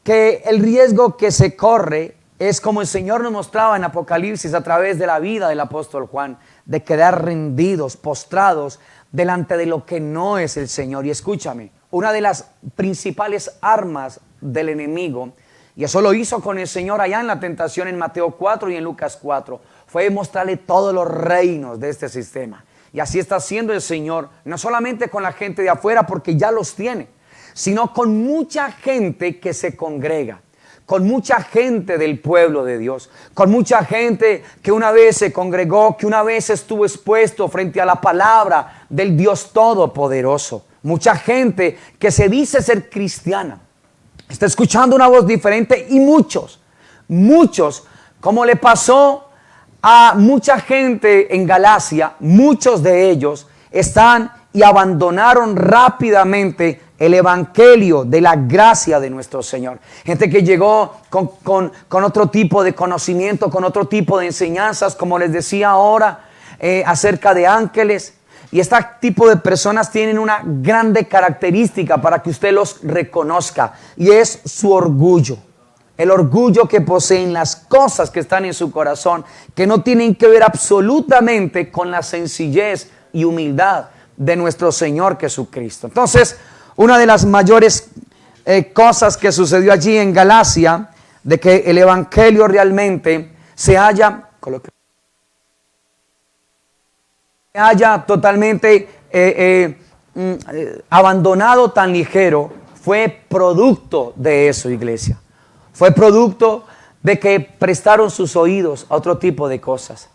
que el riesgo que se corre es como el Señor nos mostraba en Apocalipsis a través de la vida del apóstol Juan, de quedar rendidos, postrados delante de lo que no es el Señor. Y escúchame, una de las principales armas del enemigo, y eso lo hizo con el Señor allá en la tentación en Mateo 4 y en Lucas 4, fue mostrarle todos los reinos de este sistema. Y así está haciendo el Señor, no solamente con la gente de afuera, porque ya los tiene, sino con mucha gente que se congrega, con mucha gente del pueblo de Dios, con mucha gente que una vez se congregó, que una vez estuvo expuesto frente a la palabra del Dios Todopoderoso. Mucha gente que se dice ser cristiana, está escuchando una voz diferente, y muchos, como le pasó a mucha gente en Galacia, muchos de ellos están y abandonaron rápidamente el evangelio de la gracia de nuestro Señor. Gente que llegó con otro tipo de conocimiento, con otro tipo de enseñanzas, como les decía ahora, acerca de ángeles. Y este tipo de personas tienen una grande característica para que usted los reconozca, y es su orgullo. El orgullo que poseen, las cosas que están en su corazón, que no tienen que ver absolutamente con la sencillez y humildad de nuestro Señor Jesucristo. Entonces, una de las mayores cosas que sucedió allí en Galacia, de que el evangelio realmente se haya totalmente abandonado tan ligero, fue producto de eso, iglesia. Fue producto de que prestaron sus oídos a otro tipo de cosas.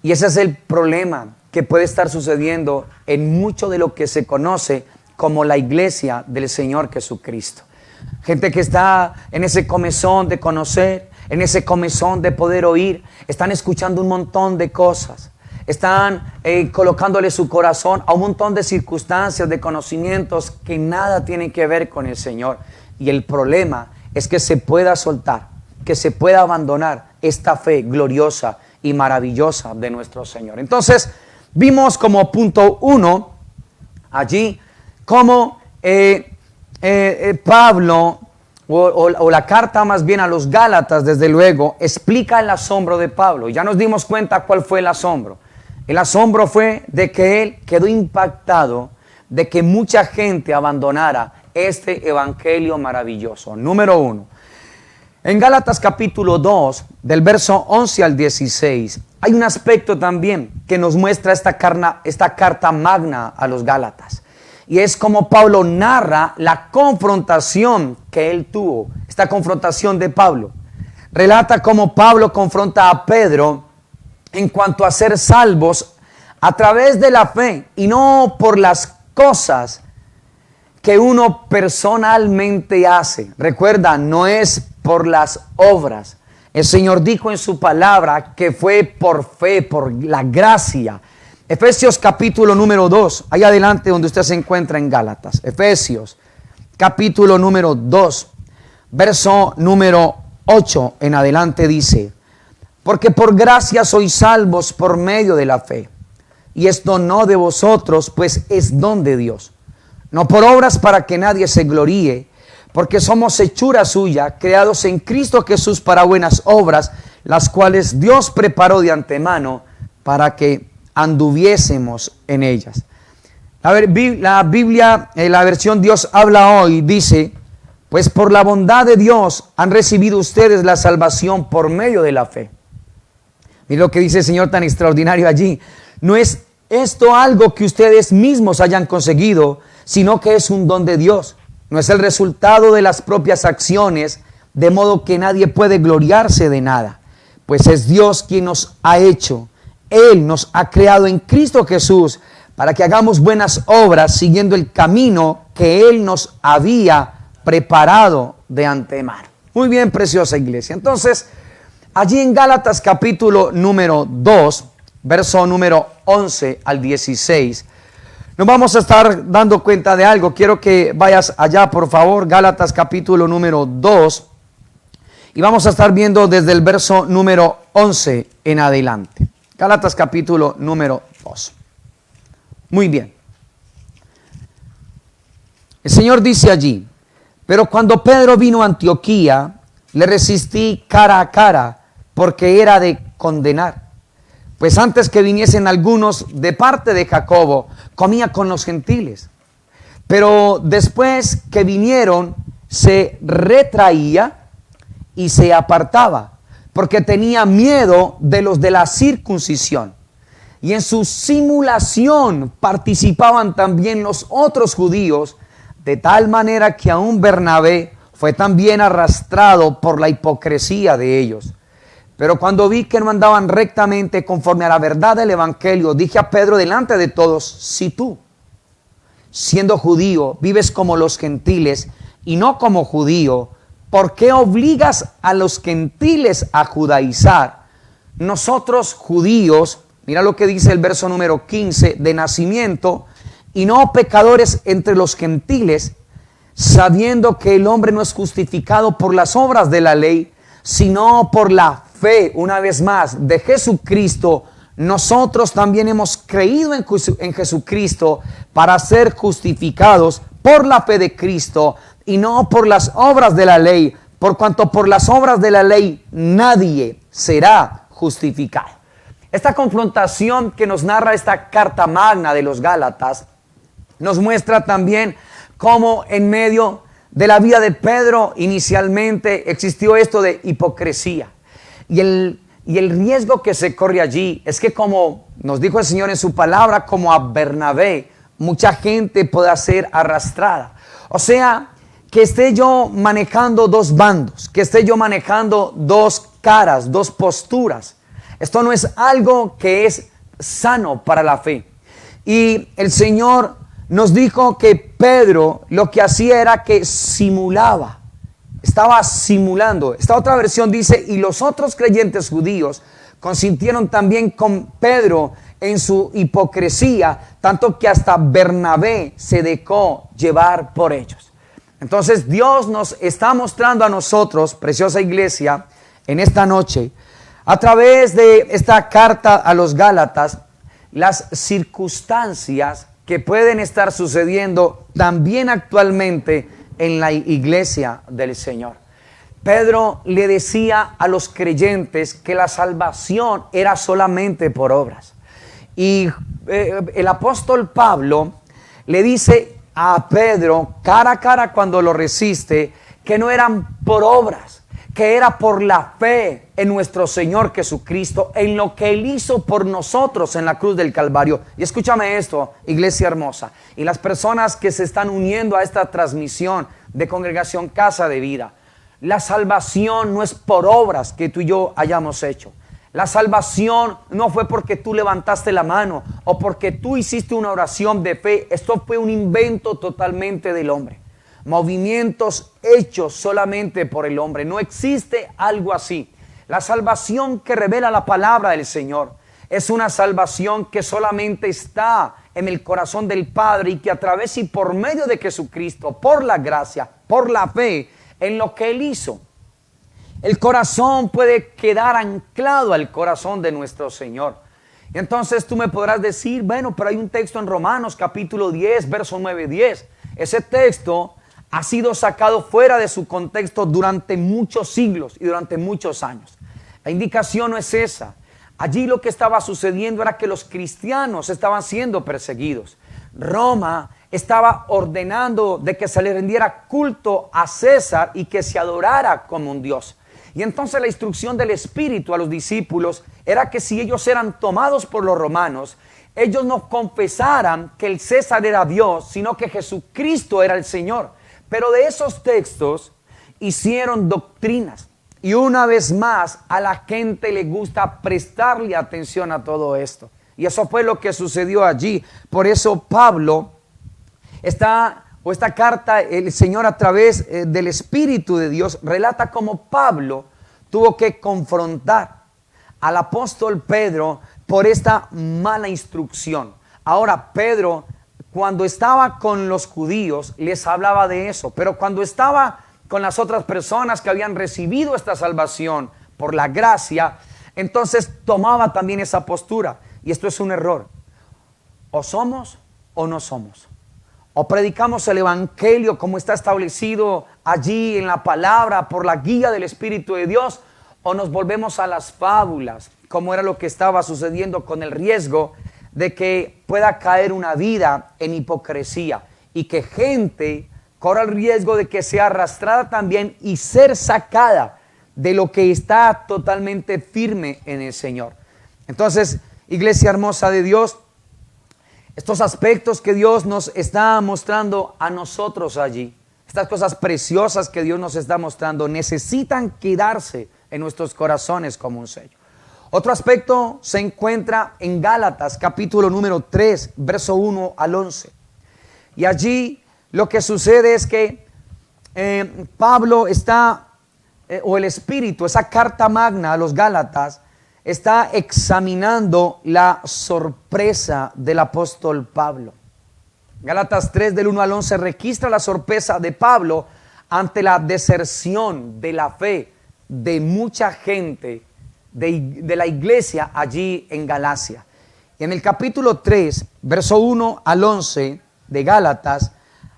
Y ese es el problema que puede estar sucediendo en mucho de lo que se conoce como la iglesia del Señor Jesucristo. Gente que está en ese comezón de conocer, en ese comezón de poder oír, están escuchando un montón de cosas. Están colocándole su corazón a un montón de circunstancias, de conocimientos que nada tienen que ver con el Señor. Y el problema es que se pueda soltar, que se pueda abandonar esta fe gloriosa y maravillosa de nuestro Señor. Entonces, vimos como punto 1 allí cómo Pablo, o la carta más bien a los Gálatas, desde luego, explica el asombro de Pablo. Ya nos dimos cuenta cuál fue el asombro. El asombro fue de que él quedó impactado de que mucha gente abandonara este evangelio maravilloso. Número 1. En Gálatas capítulo 2, del verso 11 al 16, hay un aspecto también que nos muestra esta carta magna a los Gálatas. Y es como Pablo narra la confrontación que él tuvo, esta confrontación de Pablo. Relata cómo Pablo confronta a Pedro en cuanto a ser salvos a través de la fe y no por las cosas que uno personalmente hace. Recuerda, no es por las obras. El Señor dijo en su palabra que fue por fe, por la gracia. Efesios capítulo número 2, ahí adelante donde usted se encuentra en Gálatas. Efesios capítulo número 2, verso número 8 en adelante dice: porque por gracia sois salvos por medio de la fe. Y esto no de vosotros, pues es don de Dios. No por obras para que nadie se gloríe, porque somos hechura suya, creados en Cristo Jesús para buenas obras, las cuales Dios preparó de antemano para que anduviésemos en ellas. La Biblia, la versión Dios habla hoy, dice: pues por la bondad de Dios han recibido ustedes la salvación por medio de la fe. Mira lo que dice el Señor tan extraordinario allí. No es esto algo que ustedes mismos hayan conseguido, sino que es un don de Dios. No es el resultado de las propias acciones, de modo que nadie puede gloriarse de nada. Pues es Dios quien nos ha hecho. Él nos ha creado en Cristo Jesús para que hagamos buenas obras siguiendo el camino que Él nos había preparado de antemano. Muy bien, preciosa iglesia. Entonces, allí en Gálatas capítulo número 2, verso número 11 al 16, nos vamos a estar dando cuenta de algo. Quiero que vayas allá, por favor, Gálatas capítulo número 2, y vamos a estar viendo desde el verso número 11 en adelante. Gálatas capítulo número 2. Muy bien. El Señor dice allí: pero cuando Pedro vino a Antioquía, le resistí cara a cara, porque era de condenar. Pues antes que viniesen algunos de parte de Jacobo, comía con los gentiles. Pero después que vinieron, se retraía y se apartaba, porque tenía miedo de los de la circuncisión. Y en su simulación participaban también los otros judíos, de tal manera que aún Bernabé fue también arrastrado por la hipocresía de ellos. Pero cuando vi que no andaban rectamente conforme a la verdad del evangelio, dije a Pedro delante de todos: si tú, siendo judío, vives como los gentiles y no como judío, ¿por qué obligas a los gentiles a judaizar? Nosotros judíos, mira lo que dice el verso número 15, de nacimiento, y no pecadores entre los gentiles, sabiendo que el hombre no es justificado por las obras de la ley, sino por la fe, una vez más, de Jesucristo. Nosotros también hemos creído en Jesucristo para ser justificados por la fe de Cristo y no por las obras de la ley, por cuanto por las obras de la ley nadie será justificado. Esta confrontación que nos narra esta carta magna de los Gálatas nos muestra también cómo en medio de la vida de Pedro inicialmente existió esto de hipocresía. Y el riesgo que se corre allí es que, como nos dijo el Señor en su palabra, como a Bernabé, mucha gente pueda ser arrastrada. O sea, que esté yo manejando dos bandos, que esté yo manejando dos caras, dos posturas. Esto no es algo que es sano para la fe. Y el Señor nos dijo que Pedro lo que hacía era que simulaba. Estaba simulando. Esta otra versión dice: y los otros creyentes judíos consintieron también con Pedro en su hipocresía, tanto que hasta Bernabé se dejó llevar por ellos. Entonces Dios nos está mostrando a nosotros, preciosa iglesia, en esta noche, A través de esta carta a los Gálatas, las circunstancias que pueden estar sucediendo también actualmente en la iglesia del Señor. Pedro le decía a los creyentes que la salvación era solamente por obras. Y el apóstol Pablo le dice a Pedro cara a cara cuando lo resiste que no eran por obras, que era por la fe en nuestro Señor Jesucristo, en lo que Él hizo por nosotros en la cruz del Calvario. Y escúchame esto, iglesia hermosa, y las personas que se están uniendo a esta transmisión de Congregación Casa de Vida. La salvación no es por obras que tú y yo hayamos hecho. La salvación no fue porque tú levantaste la mano o porque tú hiciste una oración de fe. Esto fue un invento totalmente del hombre. Movimientos hechos solamente por el hombre. No existe algo así. La salvación que revela la palabra del Señor es una salvación que solamente está en el corazón del Padre y que a través y por medio de Jesucristo, por la gracia, por la fe en lo que Él hizo, el corazón puede quedar anclado al corazón de nuestro Señor. Y entonces tú me podrás decir, bueno, pero hay un texto en Romanos capítulo 10, verso 9-10. Ese texto ha sido sacado fuera de su contexto durante muchos siglos y durante muchos años. La indicación no es esa. Allí lo que estaba sucediendo era que los cristianos estaban siendo perseguidos. Roma estaba ordenando de que se le rendiera culto a César y que se adorara como un Dios. Y entonces la instrucción del Espíritu a los discípulos era que si ellos eran tomados por los romanos, ellos no confesaran que el César era Dios, sino que Jesucristo era el Señor. Pero de esos textos hicieron doctrinas. Y una vez más a la gente le gusta prestarle atención a todo esto. Y eso fue lo que sucedió allí. Por eso Pablo, esta carta, el Señor a través del Espíritu de Dios relata cómo Pablo tuvo que confrontar al apóstol Pedro por esta mala instrucción. Ahora Pedro, cuando estaba con los judíos, les hablaba de eso, pero cuando estaba con las otras personas que habían recibido esta salvación por la gracia, entonces tomaba también esa postura. Y esto es un error. O somos o no somos. O predicamos el evangelio como está establecido allí en la palabra por la guía del Espíritu de Dios, o nos volvemos a las fábulas, como era lo que estaba sucediendo, con el riesgo de que pueda caer una vida en hipocresía y que gente corra el riesgo de que sea arrastrada también y ser sacada de lo que está totalmente firme en el Señor. Entonces, iglesia hermosa de Dios, estos aspectos que Dios nos está mostrando a nosotros allí, estas cosas preciosas que Dios nos está mostrando, necesitan quedarse en nuestros corazones como un sello. Otro aspecto se encuentra en Gálatas capítulo número 3, verso 1 al 11. Y allí lo que sucede es que Pablo está, o el Espíritu, esa carta magna a los Gálatas, está examinando la sorpresa del apóstol Pablo. Gálatas 3 del 1 al 11 registra la sorpresa de Pablo ante la deserción de la fe de mucha gente de la iglesia allí en Galacia. Y en el capítulo 3, verso 1 al 11 de Gálatas,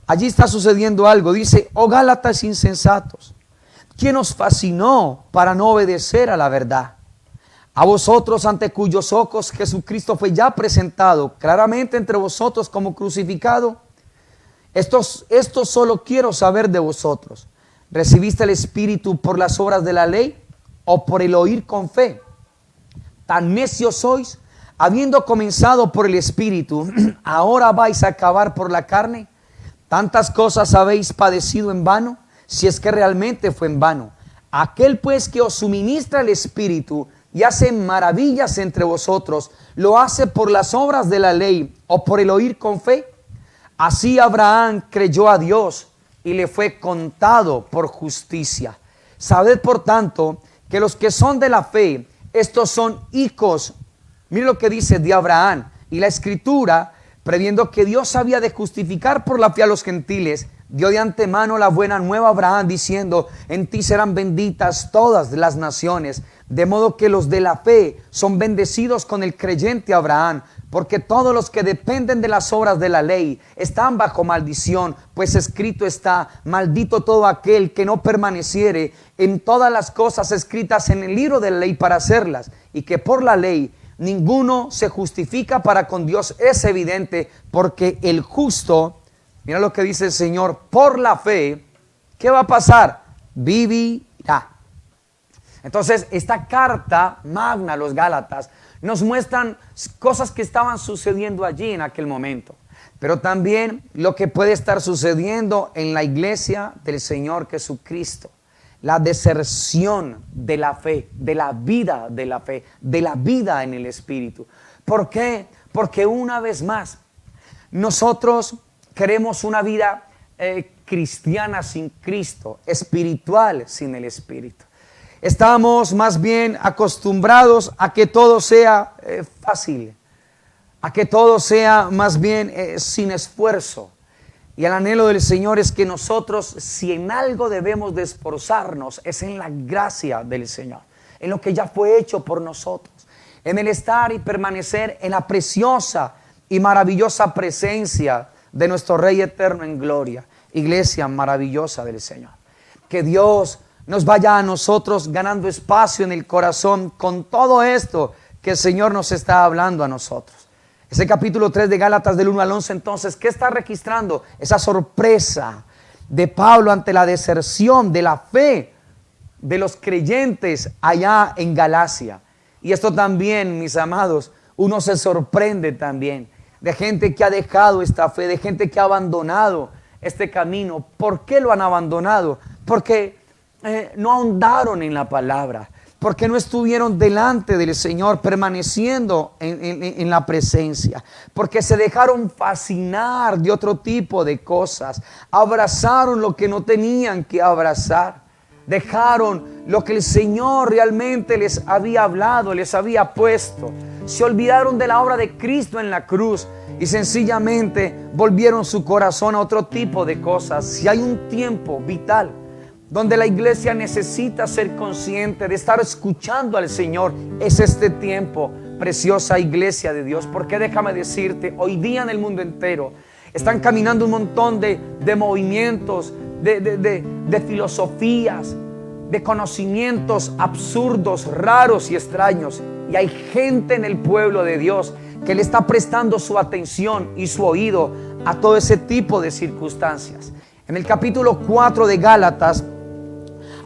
allí está sucediendo algo. Dice: oh Gálatas insensatos, ¿quién os fascinó para no obedecer a la verdad? A vosotros, ante cuyos ojos Jesucristo fue ya presentado claramente entre vosotros como crucificado. Esto solo quiero saber de vosotros. ¿Recibiste el Espíritu por las obras de la ley o por el oír con fe? Tan necios sois, habiendo comenzado por el Espíritu, ¿ahora vais a acabar por la carne? ¿Tantas cosas habéis padecido en vano? Si es que realmente fue en vano. Aquel pues que os suministra el Espíritu y hace maravillas entre vosotros, ¿lo hace por las obras de la ley o por el oír con fe? Así Abraham creyó a Dios y le fue contado por justicia. Sabed por tanto que los que son de la fe, estos son hijos, mire lo que dice, de Abraham. Y la Escritura, previendo que Dios había de justificar por la fe a los gentiles, dio de antemano la buena nueva a Abraham, diciendo: en ti serán benditas todas las naciones. De modo que los de la fe son bendecidos con el creyente Abraham, porque todos los que dependen de las obras de la ley están bajo maldición, pues escrito está: maldito todo aquel que no permaneciere en todas las cosas escritas en el libro de la ley para hacerlas, y que por la ley ninguno se justifica para con Dios. Es evidente, porque el justo, mira lo que dice el Señor, por la fe, ¿qué va a pasar? Vivirá. Entonces, esta carta magna a los Gálatas nos muestran cosas que estaban sucediendo allí en aquel momento, pero también lo que puede estar sucediendo en la iglesia del Señor Jesucristo. La deserción de la fe, de la vida de la fe, de la vida en el Espíritu. ¿Por qué? Porque una vez más, nosotros queremos una vida cristiana sin Cristo, espiritual sin el Espíritu. Estamos más bien acostumbrados a que todo sea fácil, a que todo sea más bien sin esfuerzo. Y el anhelo del Señor es que nosotros, si en algo debemos de esforzarnos, es en la gracia del Señor, en lo que ya fue hecho por nosotros, en el estar y permanecer en la preciosa y maravillosa presencia de nuestro Rey eterno en gloria. Iglesia maravillosa del Señor. Que Dios nos vaya a nosotros ganando espacio en el corazón con todo esto que el Señor nos está hablando a nosotros. Ese capítulo 3 de Gálatas del 1 al 11, entonces, ¿qué está registrando? Esa sorpresa de Pablo ante la deserción de la fe de los creyentes allá en Galacia. Y esto también, mis amados, uno se sorprende también de gente que ha dejado esta fe, de gente que ha abandonado este camino. ¿Por qué lo han abandonado? Porque no ahondaron en la palabra, porque no estuvieron delante del Señor, permaneciendo en la presencia, porque se dejaron fascinar de otro tipo de cosas, abrazaron lo que no tenían que abrazar, dejaron lo que el Señor realmente les había hablado, les había puesto, se olvidaron de la obra de Cristo en la cruz y sencillamente volvieron su corazón a otro tipo de cosas. Si hay un tiempo vital donde la iglesia necesita ser consciente de estar escuchando al Señor, es este tiempo, preciosa iglesia de Dios. Porque déjame decirte, hoy día en el mundo entero están caminando un montón de movimientos, de filosofías, de conocimientos absurdos, raros y extraños. Y hay gente en el pueblo de Dios que le está prestando su atención y su oído a todo ese tipo de circunstancias. En el capítulo 4 de Gálatas,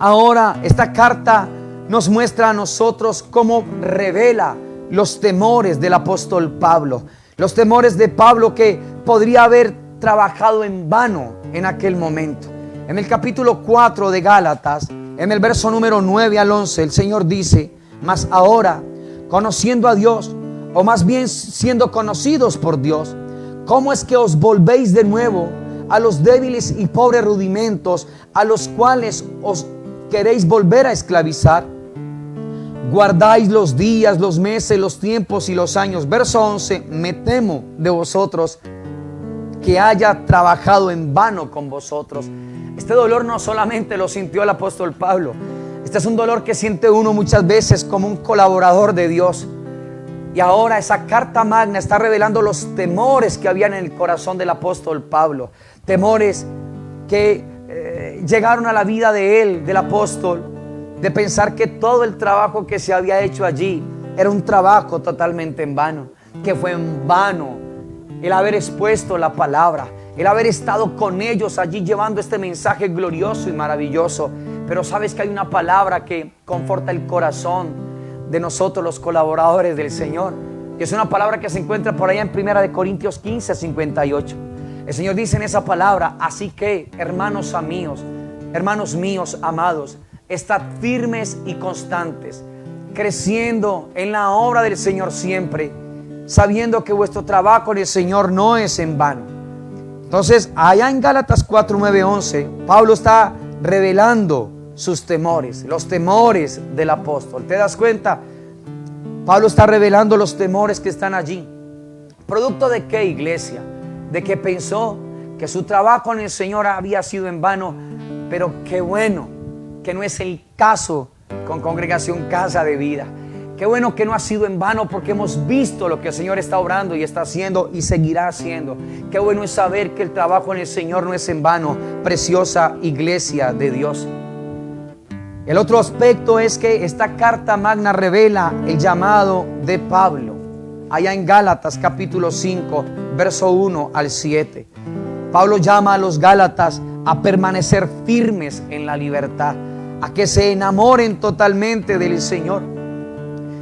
ahora esta carta nos muestra a nosotros cómo revela los temores del apóstol Pablo. Los temores de Pablo que podría haber trabajado en vano en aquel momento. En el capítulo 4 de Gálatas, en el verso número 9 al 11, el Señor dice: mas ahora, conociendo a Dios, o más bien siendo conocidos por Dios, ¿cómo es que os volvéis de nuevo a los débiles y pobres rudimentos a los cuales os queréis volver a esclavizar? Guardáis los días, los meses, los tiempos y los años. Verso 11: me temo de vosotros que haya trabajado en vano con vosotros. Este dolor no solamente lo sintió el apóstol Pablo. Este es un dolor que siente uno muchas veces como un colaborador de Dios. Y ahora esa carta magna está revelando los temores que habían en el corazón del apóstol Pablo. Temores que llegaron a la vida de él, del apóstol, de pensar que todo el trabajo que se había hecho allí era un trabajo totalmente en vano, que fue en vano el haber expuesto la palabra, el haber estado con ellos allí llevando este mensaje glorioso y maravilloso. Pero sabes que hay una palabra que conforta el corazón de nosotros los colaboradores del Señor, y es una palabra que se encuentra por allá en 1 Corintios 15, 58. El Señor dice en esa palabra: así que, hermanos míos amados, estad firmes y constantes, creciendo en la obra del Señor siempre, sabiendo que vuestro trabajo en el Señor no es en vano. Entonces, allá en Gálatas 4, 9, 11, Pablo está revelando sus temores, los temores del apóstol. ¿Te das cuenta? Pablo está revelando los temores que están allí. ¿Producto de qué, iglesia? De que pensó que su trabajo en el Señor había sido en vano. Pero qué bueno que no es el caso con Congregación Casa de Vida. Qué bueno que no ha sido en vano, porque hemos visto lo que el Señor está obrando y está haciendo y seguirá haciendo. Qué bueno es saber que el trabajo en el Señor no es en vano, preciosa iglesia de Dios. El otro aspecto es que esta carta magna revela el llamado de Pablo. Allá en Gálatas capítulo 5, verso 1 al 7. Pablo llama a los Gálatas a permanecer firmes en la libertad, a que se enamoren totalmente del Señor.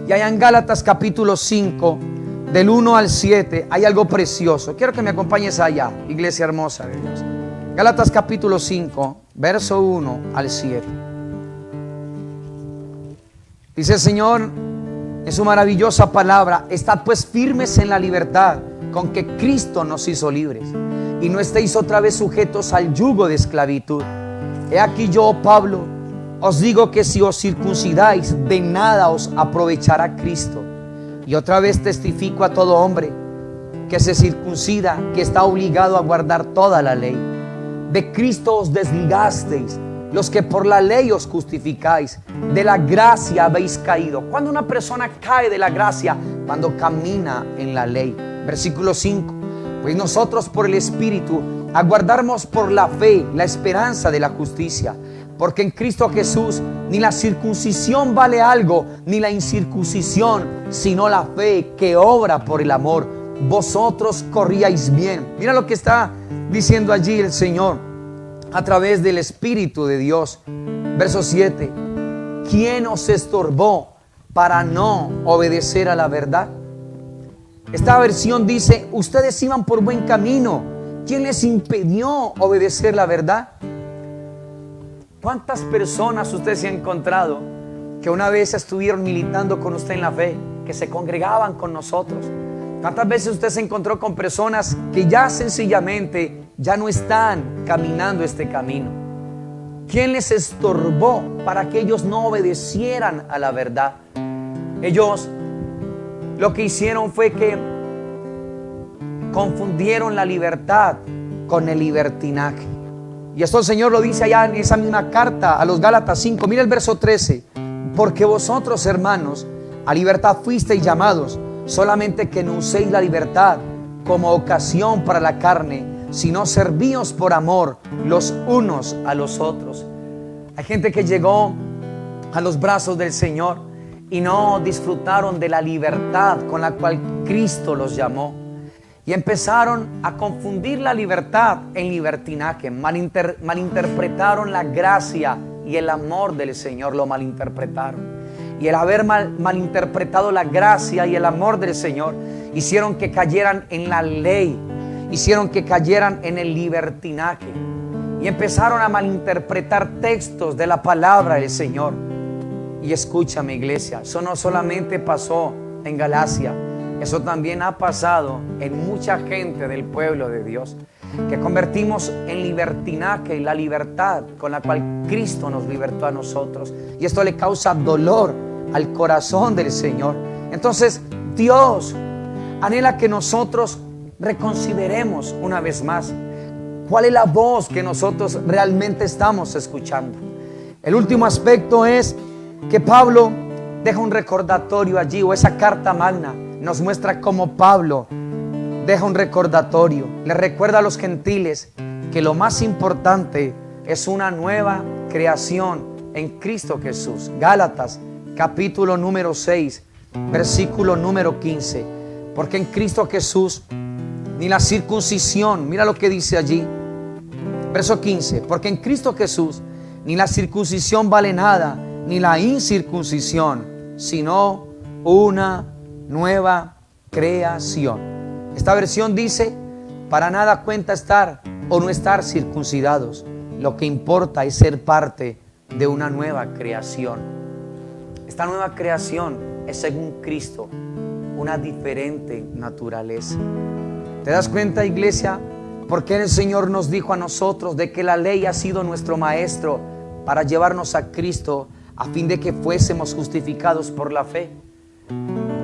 Y allá en Gálatas capítulo 5, del 1 al 7, hay algo precioso. Quiero que me acompañes allá, iglesia hermosa de Dios. Gálatas capítulo 5, verso 1 al 7. Dice el Señor en su maravillosa palabra: estad pues firmes en la libertad con que Cristo nos hizo libres, y no estéis otra vez sujetos al yugo de esclavitud. He aquí yo, Pablo, os digo que si os circuncidáis, de nada os aprovechará Cristo. Y otra vez testifico a todo hombre que se circuncida, que está obligado a guardar toda la ley. De Cristo os desligasteis, los que por la ley os justificáis, de la gracia habéis caído. Cuando una persona cae de la gracia, cuando camina en la ley. Versículo 5. Pues nosotros por el Espíritu aguardamos por la fe la esperanza de la justicia. Porque en Cristo Jesús ni la circuncisión vale algo, ni la incircuncisión, sino la fe que obra por el amor. Vosotros corríais bien. Mira lo que está diciendo allí el Señor a través del Espíritu de Dios. Verso 7. ¿Quién os estorbó para no obedecer a la verdad? Esta versión dice: ustedes iban por buen camino. ¿Quién les impidió obedecer la verdad? ¿Cuántas personas usted se ha encontrado que una vez estuvieron militando con usted en la fe, que se congregaban con nosotros? ¿Cuántas veces usted se encontró con personas que ya sencillamente ya no están caminando este camino? ¿Quién les estorbó para que ellos no obedecieran a la verdad? Ellos lo que hicieron fue que confundieron la libertad con el libertinaje. Y esto el Señor lo dice allá en esa misma carta a los Gálatas 5. Mira el verso 13. Porque vosotros, hermanos, a libertad fuisteis llamados, solamente que no uséis la libertad como ocasión para la carne, sino servíos por amor los unos a los otros. Hay gente que llegó a los brazos del Señor y no disfrutaron de la libertad con la cual Cristo los llamó. Y empezaron a confundir la libertad en libertinaje. Malinterpretaron la gracia y el amor del Señor, lo malinterpretaron. Y el haber malinterpretado la gracia y el amor del Señor, hicieron que cayeran en la ley, hicieron que cayeran en el libertinaje. Y empezaron a malinterpretar textos de la palabra del Señor. Y escúchame, iglesia, eso no solamente pasó en Galacia, eso también ha pasado en mucha gente del pueblo de Dios, que convertimos en libertinaje la libertad con la cual Cristo nos libertó a nosotros. Y esto le causa dolor al corazón del Señor. Entonces Dios anhela que nosotros reconsideremos una vez más cuál es la voz que nosotros realmente estamos escuchando. El último aspecto es que Pablo deja un recordatorio allí, o esa carta magna nos muestra cómo Pablo deja un recordatorio. Le recuerda a los gentiles que lo más importante es una nueva creación en Cristo Jesús. Gálatas capítulo número 6, versículo número 15. Porque en Cristo Jesús ni la circuncisión, mira lo que dice allí, verso 15. Porque en Cristo Jesús ni la circuncisión vale nada, ni la incircuncisión, sino una nueva creación. Esta versión dice: para nada cuenta estar o no estar circuncidados. Lo que importa es ser parte de una nueva creación. Esta nueva creación es, según Cristo, una diferente naturaleza. ¿Te das cuenta, iglesia? ¿Por qué el Señor nos dijo a nosotros de que la ley ha sido nuestro maestro para llevarnos a Cristo, a fin de que fuésemos justificados por la fe?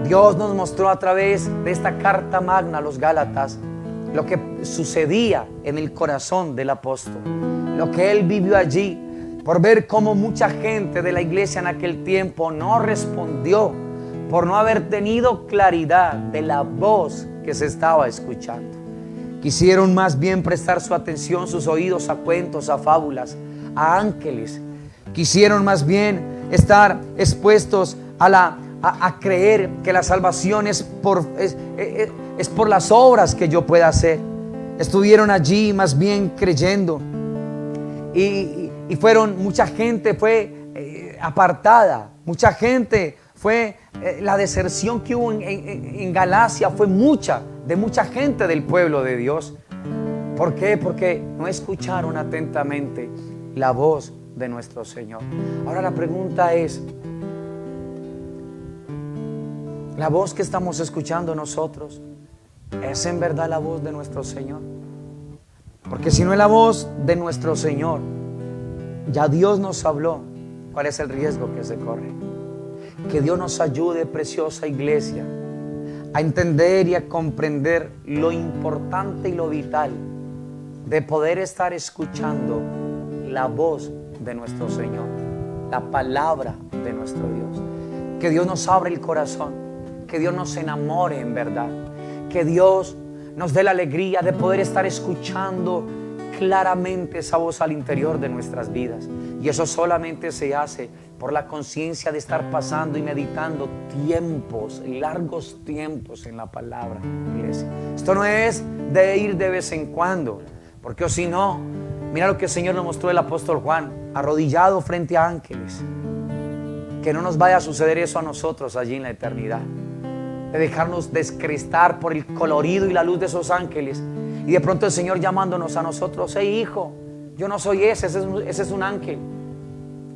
Dios nos mostró a través de esta carta magna a los Gálatas lo que sucedía en el corazón del apóstol, lo que él vivió allí. por ver cómo mucha gente de la iglesia en aquel tiempo no respondió, por no haber tenido claridad de la voz que se estaba escuchando. Quisieron más bien prestar su atención, sus oídos a cuentos, a fábulas, a ángeles. Quisieron más bien estar expuestos a creer que la salvación es por las obras que yo pueda hacer. Estuvieron allí más bien creyendo. Y mucha gente fue apartada. Mucha gente fue, la deserción que hubo en Galacia fue de mucha gente del pueblo de Dios. ¿Por qué? Porque no escucharon atentamente la voz de nuestro Señor. Ahora la pregunta es, ¿la voz que estamos escuchando nosotros es en verdad la voz de nuestro Señor? Porque si no es la voz de nuestro Señor, ya Dios nos habló. ¿Cuál es el riesgo que se corre? Que Dios nos ayude, preciosa iglesia, a entender y a comprender lo importante y lo vital de poder estar escuchando la voz de nuestro Señor, la palabra de nuestro Dios. Que Dios nos abra el corazón, que Dios nos enamore en verdad, que Dios nos dé la alegría de poder estar escuchando claramente esa voz al interior de nuestras vidas. Y eso solamente se hace por la conciencia de estar pasando y meditando largos tiempos en la palabra, iglesia. Esto no es de ir de vez en cuando, porque si no, mira lo que el Señor nos mostró el apóstol Juan, arrodillado frente a ángeles. Que no nos vaya a suceder eso a nosotros allí en la eternidad, de dejarnos descrestar por el colorido y la luz de esos ángeles, y de pronto el Señor llamándonos a nosotros: hey hijo, yo no soy ese es un ángel.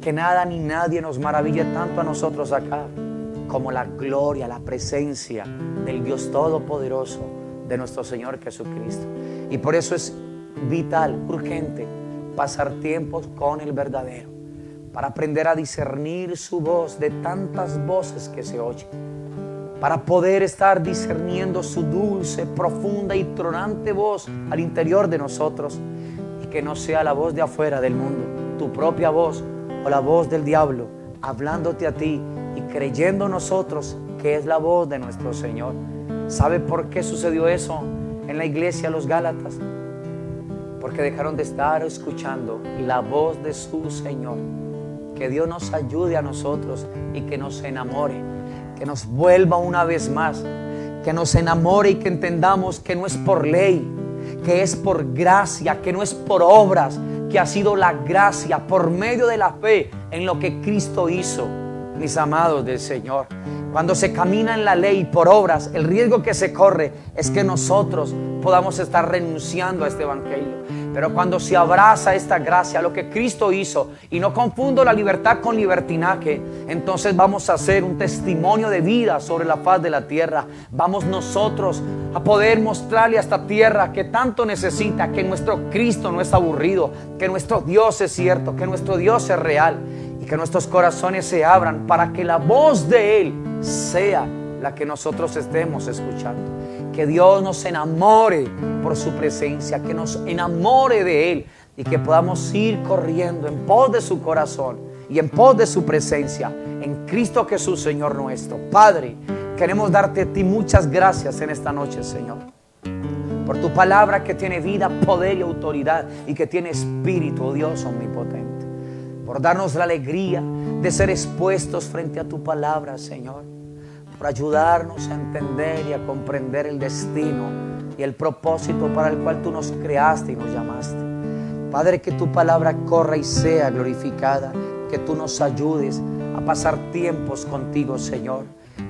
Que nada ni nadie nos maraville tanto a nosotros acá como la gloria, la presencia del Dios Todopoderoso, de nuestro Señor Jesucristo. Y por eso es vital, urgente, pasar tiempos con el verdadero, para aprender a discernir su voz de tantas voces que se oyen, para poder estar discerniendo su dulce, profunda y tronante voz al interior de nosotros, y que no sea la voz de afuera del mundo, tu propia voz o la voz del diablo hablándote a ti y creyendo nosotros que es la voz de nuestro Señor. ¿Sabe por qué sucedió eso en la iglesia, los Gálatas? Porque dejaron de estar escuchando la voz de su Señor. Que Dios nos ayude a nosotros y que nos enamore, que nos vuelva una vez más, que nos enamore y que entendamos que no es por ley, que es por gracia, que no es por obras, que ha sido la gracia por medio de la fe en lo que Cristo hizo, mis amados del Señor. Cuando se camina en la ley por obras, el riesgo que se corre es que nosotros podamos estar renunciando a este evangelio. Pero cuando se abraza esta gracia, lo que Cristo hizo, y no confundo la libertad con libertinaje, entonces vamos a hacer un testimonio de vida sobre la faz de la tierra. Vamos nosotros a poder mostrarle a esta tierra que tanto necesita, que nuestro Cristo no es aburrido, que nuestro Dios es cierto, que nuestro Dios es real, y que nuestros corazones se abran para que la voz de Él sea la que nosotros estemos escuchando. Que Dios nos enamore por su presencia, que nos enamore de Él y que podamos ir corriendo en pos de su corazón y en pos de su presencia en Cristo Jesús, Señor nuestro. Padre, queremos darte a ti muchas gracias en esta noche, Señor, por tu palabra que tiene vida, poder y autoridad y que tiene espíritu, oh Dios omnipotente, por darnos la alegría de ser expuestos frente a tu palabra, Señor, por ayudarnos a entender y a comprender el destino y el propósito para el cual tú nos creaste y nos llamaste. Padre, que tu palabra corra y sea glorificada, que tú nos ayudes a pasar tiempos contigo, Señor,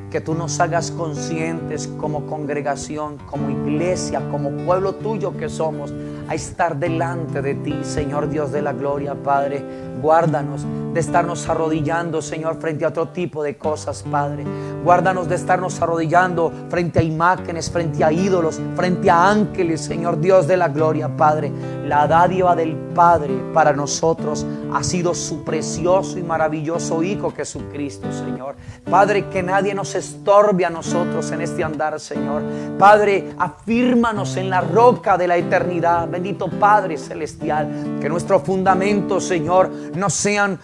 que tú nos hagas conscientes como congregación, como iglesia, como pueblo tuyo que somos, a estar delante de ti, Señor Dios de la gloria. Padre, guárdanos de estarnos arrodillando, Señor, frente a otro tipo de cosas, Padre. Guárdanos de estarnos arrodillando frente a imágenes, frente a ídolos, frente a ángeles, Señor Dios de la gloria, Padre. La dádiva del Padre para nosotros ha sido su precioso y maravilloso Hijo Jesucristo, Señor. Padre, que nadie nos estorbe a nosotros en este andar, Señor. Padre, afírmanos en la roca de la eternidad. Bendito Padre Celestial, que nuestro fundamento, Señor, no sean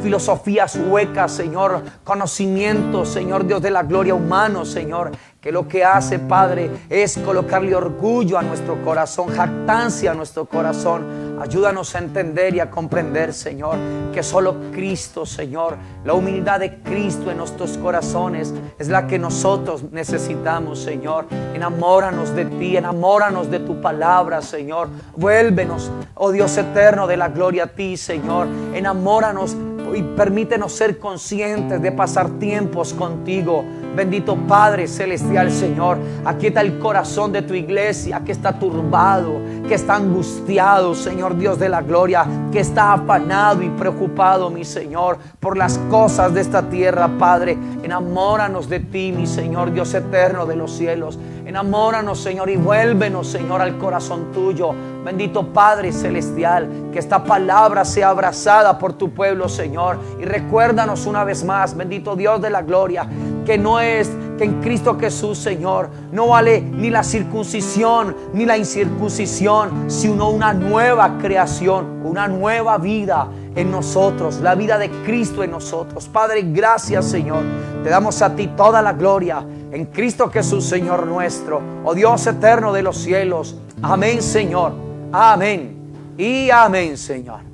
filosofías huecas, Señor, conocimientos, Señor Dios de la gloria, humano, Señor, que lo que hace, Padre, es colocarle orgullo a nuestro corazón, jactancia a nuestro corazón. Ayúdanos a entender y a comprender, Señor, que solo Cristo, Señor, la humildad de Cristo en nuestros corazones es la que nosotros necesitamos, Señor. Enamóranos de ti, enamóranos de tu palabra, Señor. Vuélvenos, oh Dios eterno de la gloria, a ti, Señor. Enamóranos y permítenos ser conscientes de pasar tiempos contigo. Bendito Padre Celestial, Señor, aquieta el corazón de tu iglesia que está turbado, que está angustiado, Señor Dios de la gloria, que está afanado y preocupado, mi Señor, por las cosas de esta tierra, Padre. Enamóranos de ti, mi Señor, Dios eterno de los cielos. Enamóranos, Señor, y vuélvenos, Señor, al corazón tuyo. Bendito Padre Celestial, que esta palabra sea abrazada por tu pueblo, Señor. Y recuérdanos una vez más, bendito Dios de la gloria, que no es que en Cristo Jesús, Señor, no vale ni la circuncisión ni la incircuncisión, sino una nueva creación, una nueva vida en nosotros, la vida de Cristo en nosotros. Padre, gracias, Señor. Te damos a ti toda la gloria en Cristo Jesús, Señor nuestro. Oh Dios eterno de los cielos. Amén, Señor. Amén y amén, Señor.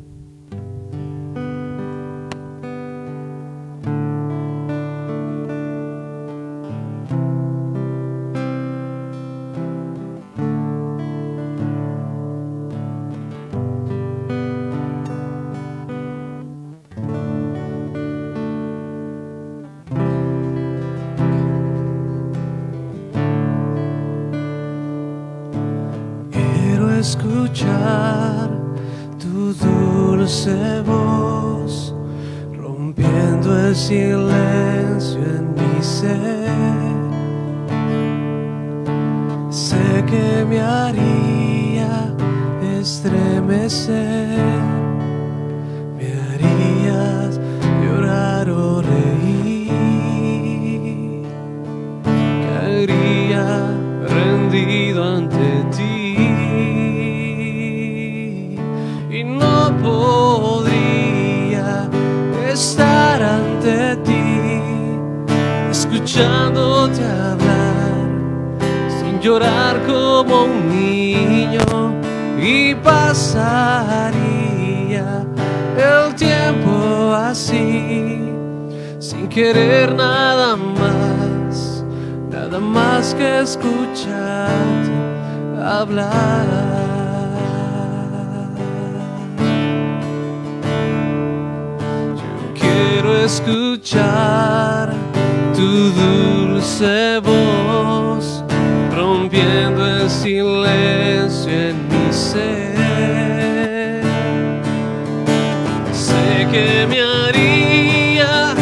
Escuchar tu dulce voz, rompiendo el silencio en mi ser. Sé que me haría estremecer, me harías llorar o reír, caería rendido ante ti. Podría estar ante ti, escuchándote hablar, sin llorar como un niño, y pasaría el tiempo así, sin querer nada más que escucharte hablar. Quiero escuchar tu dulce voz, rompiendo el silencio en mi ser. Sé que me haría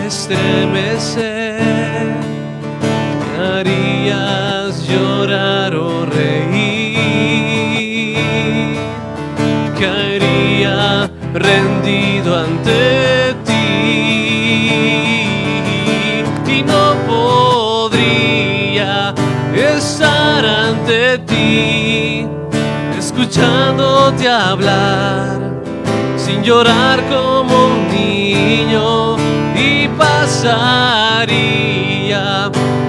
estremecer, me harías llorar o reír, caería rendido ante ti. Estar ante ti, escuchándote hablar, sin llorar como un niño, y pasaría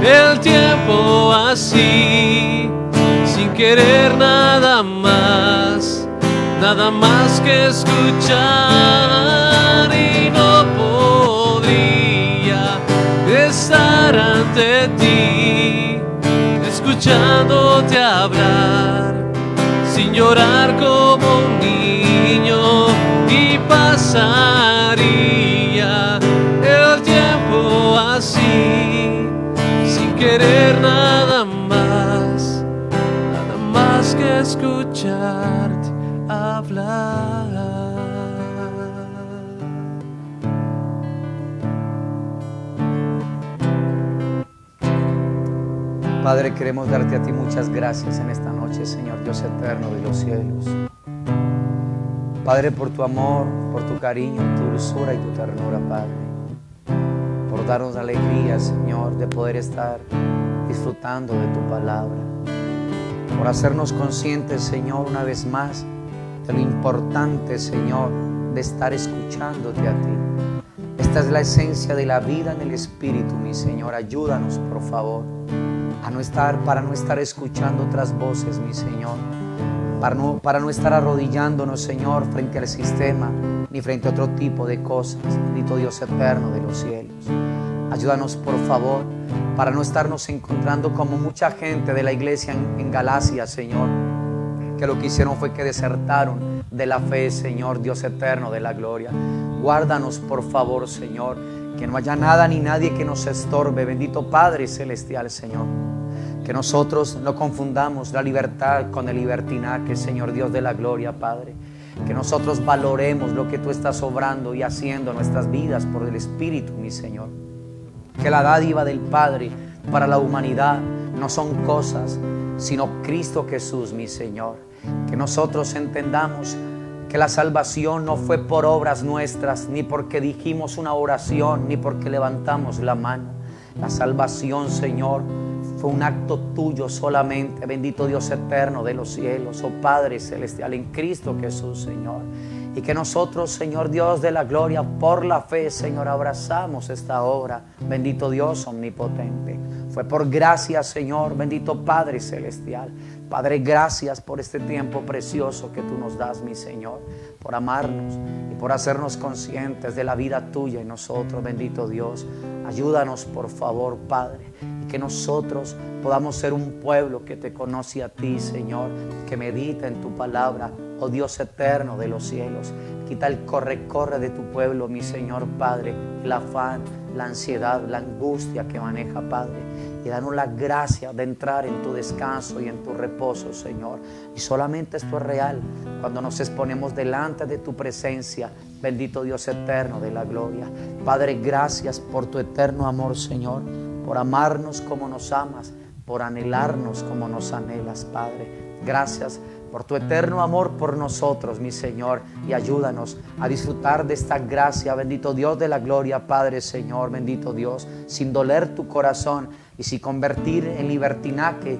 el tiempo así, sin querer nada más que escuchar, y no podría estar ante ti, escuchándote hablar, sin llorar como un niño, y pasaría el tiempo así, sin querer nada más que escucharte hablar. Padre, queremos darte a ti muchas gracias en esta noche, Señor Dios eterno de los cielos. Padre, por tu amor, por tu cariño, tu dulzura y tu ternura, Padre. Por darnos la alegría, Señor, de poder estar disfrutando de tu palabra. por hacernos conscientes, Señor, una vez más, de lo importante, Señor, de estar escuchándote a ti. Esta es la esencia de la vida en el Espíritu, mi Señor. Ayúdanos, por favor, para no estar escuchando otras voces, mi Señor. Para no estar arrodillándonos, Señor, frente al sistema, ni frente a otro tipo de cosas. Bendito Dios eterno de los cielos. Ayúdanos, por favor, para no estarnos encontrando como mucha gente de la iglesia en Galacia, Señor, que lo que hicieron fue que desertaron de la fe, Señor, Dios eterno de la gloria. Guárdanos, por favor, Señor, que no haya nada ni nadie que nos estorbe. Bendito Padre celestial, Señor. Que nosotros no confundamos la libertad con el libertinaje, Señor Dios de la gloria, Padre. Que nosotros valoremos lo que tú estás obrando y haciendo en nuestras vidas por el Espíritu, mi Señor. Que la dádiva del Padre para la humanidad no son cosas, sino Cristo Jesús, mi Señor. Que nosotros entendamos que la salvación no fue por obras nuestras, ni porque dijimos una oración, ni porque levantamos la mano. La salvación, Señor, fue un acto tuyo solamente. Bendito Dios eterno de los cielos, oh Padre celestial, en Cristo Jesús, Señor. Y que nosotros, Señor Dios de la gloria, por la fe, Señor, abrazamos esta obra. Bendito Dios omnipotente. Fue por gracia, Señor, bendito Padre celestial. Padre, gracias por este tiempo precioso que tú nos das, mi Señor, por amarnos y por hacernos conscientes de la vida tuya en nosotros, bendito Dios. Ayúdanos, por favor, Padre, y que nosotros podamos ser un pueblo que te conoce a ti, Señor, que medita en tu palabra, oh Dios eterno de los cielos. Quita el corre de tu pueblo, mi Señor, Padre, el afán, la ansiedad, la angustia que maneja, Padre. Y danos la gracia de entrar en tu descanso y en tu reposo, Señor. Y solamente esto es real cuando nos exponemos delante de tu presencia, bendito Dios eterno de la gloria. Padre, gracias por tu eterno amor, Señor, por amarnos como nos amas, por anhelarnos como nos anhelas, Padre. Gracias por tu eterno amor por nosotros, mi Señor, y ayúdanos a disfrutar de esta gracia, bendito Dios de la gloria, Padre, Señor, bendito Dios, sin doler tu corazón y sin convertir en libertinaje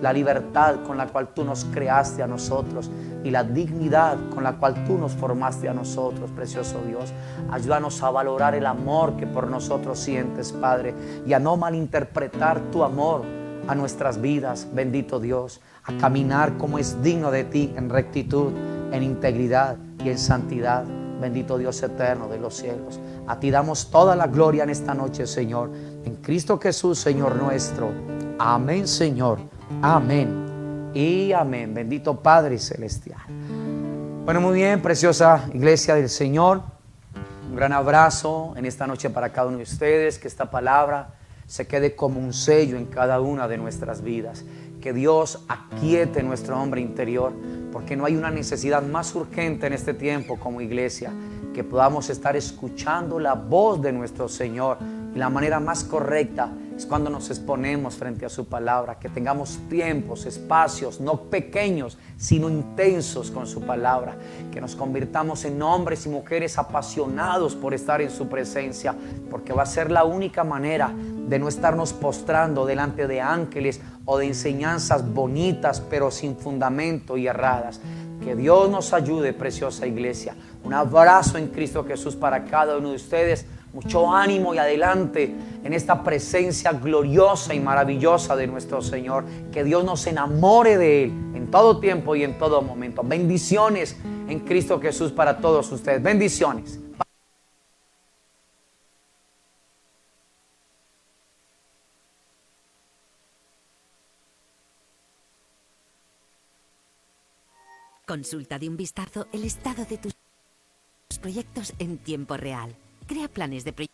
la libertad con la cual tú nos creaste a nosotros y la dignidad con la cual tú nos formaste a nosotros, precioso Dios. Ayúdanos a valorar el amor que por nosotros sientes, Padre, y a no malinterpretar tu amor a nuestras vidas, bendito Dios, a caminar como es digno de ti en rectitud, en integridad y en santidad, bendito Dios eterno de los cielos. A ti damos toda la gloria en esta noche, Señor, en Cristo Jesús, Señor nuestro. Amén, Señor. Amén y amén. Bendito Padre celestial. Bueno, muy bien, preciosa iglesia del Señor. Un gran abrazo en esta noche para cada uno de ustedes. Que esta palabra se quede como un sello en cada una de nuestras vidas. Que Dios aquiete nuestro hombre interior, porque no hay una necesidad más urgente en este tiempo como iglesia, que podamos estar escuchando la voz de nuestro Señor. Y la manera más correcta es cuando nos exponemos frente a su palabra, que tengamos tiempos, espacios, no pequeños, sino intensos con su palabra, que nos convirtamos en hombres y mujeres apasionados por estar en su presencia, porque va a ser la única manera de no estarnos postrando delante de ángeles o de enseñanzas bonitas pero sin fundamento y erradas. Que Dios nos ayude, preciosa iglesia. Un abrazo en Cristo Jesús para cada uno de ustedes. Mucho ánimo y adelante en esta presencia gloriosa y maravillosa de nuestro Señor. Que Dios nos enamore de Él en todo tiempo y en todo momento. Bendiciones en Cristo Jesús para todos ustedes. Bendiciones. Consulta de un vistazo el estado de tus proyectos en tiempo real. Crea planes de proyectos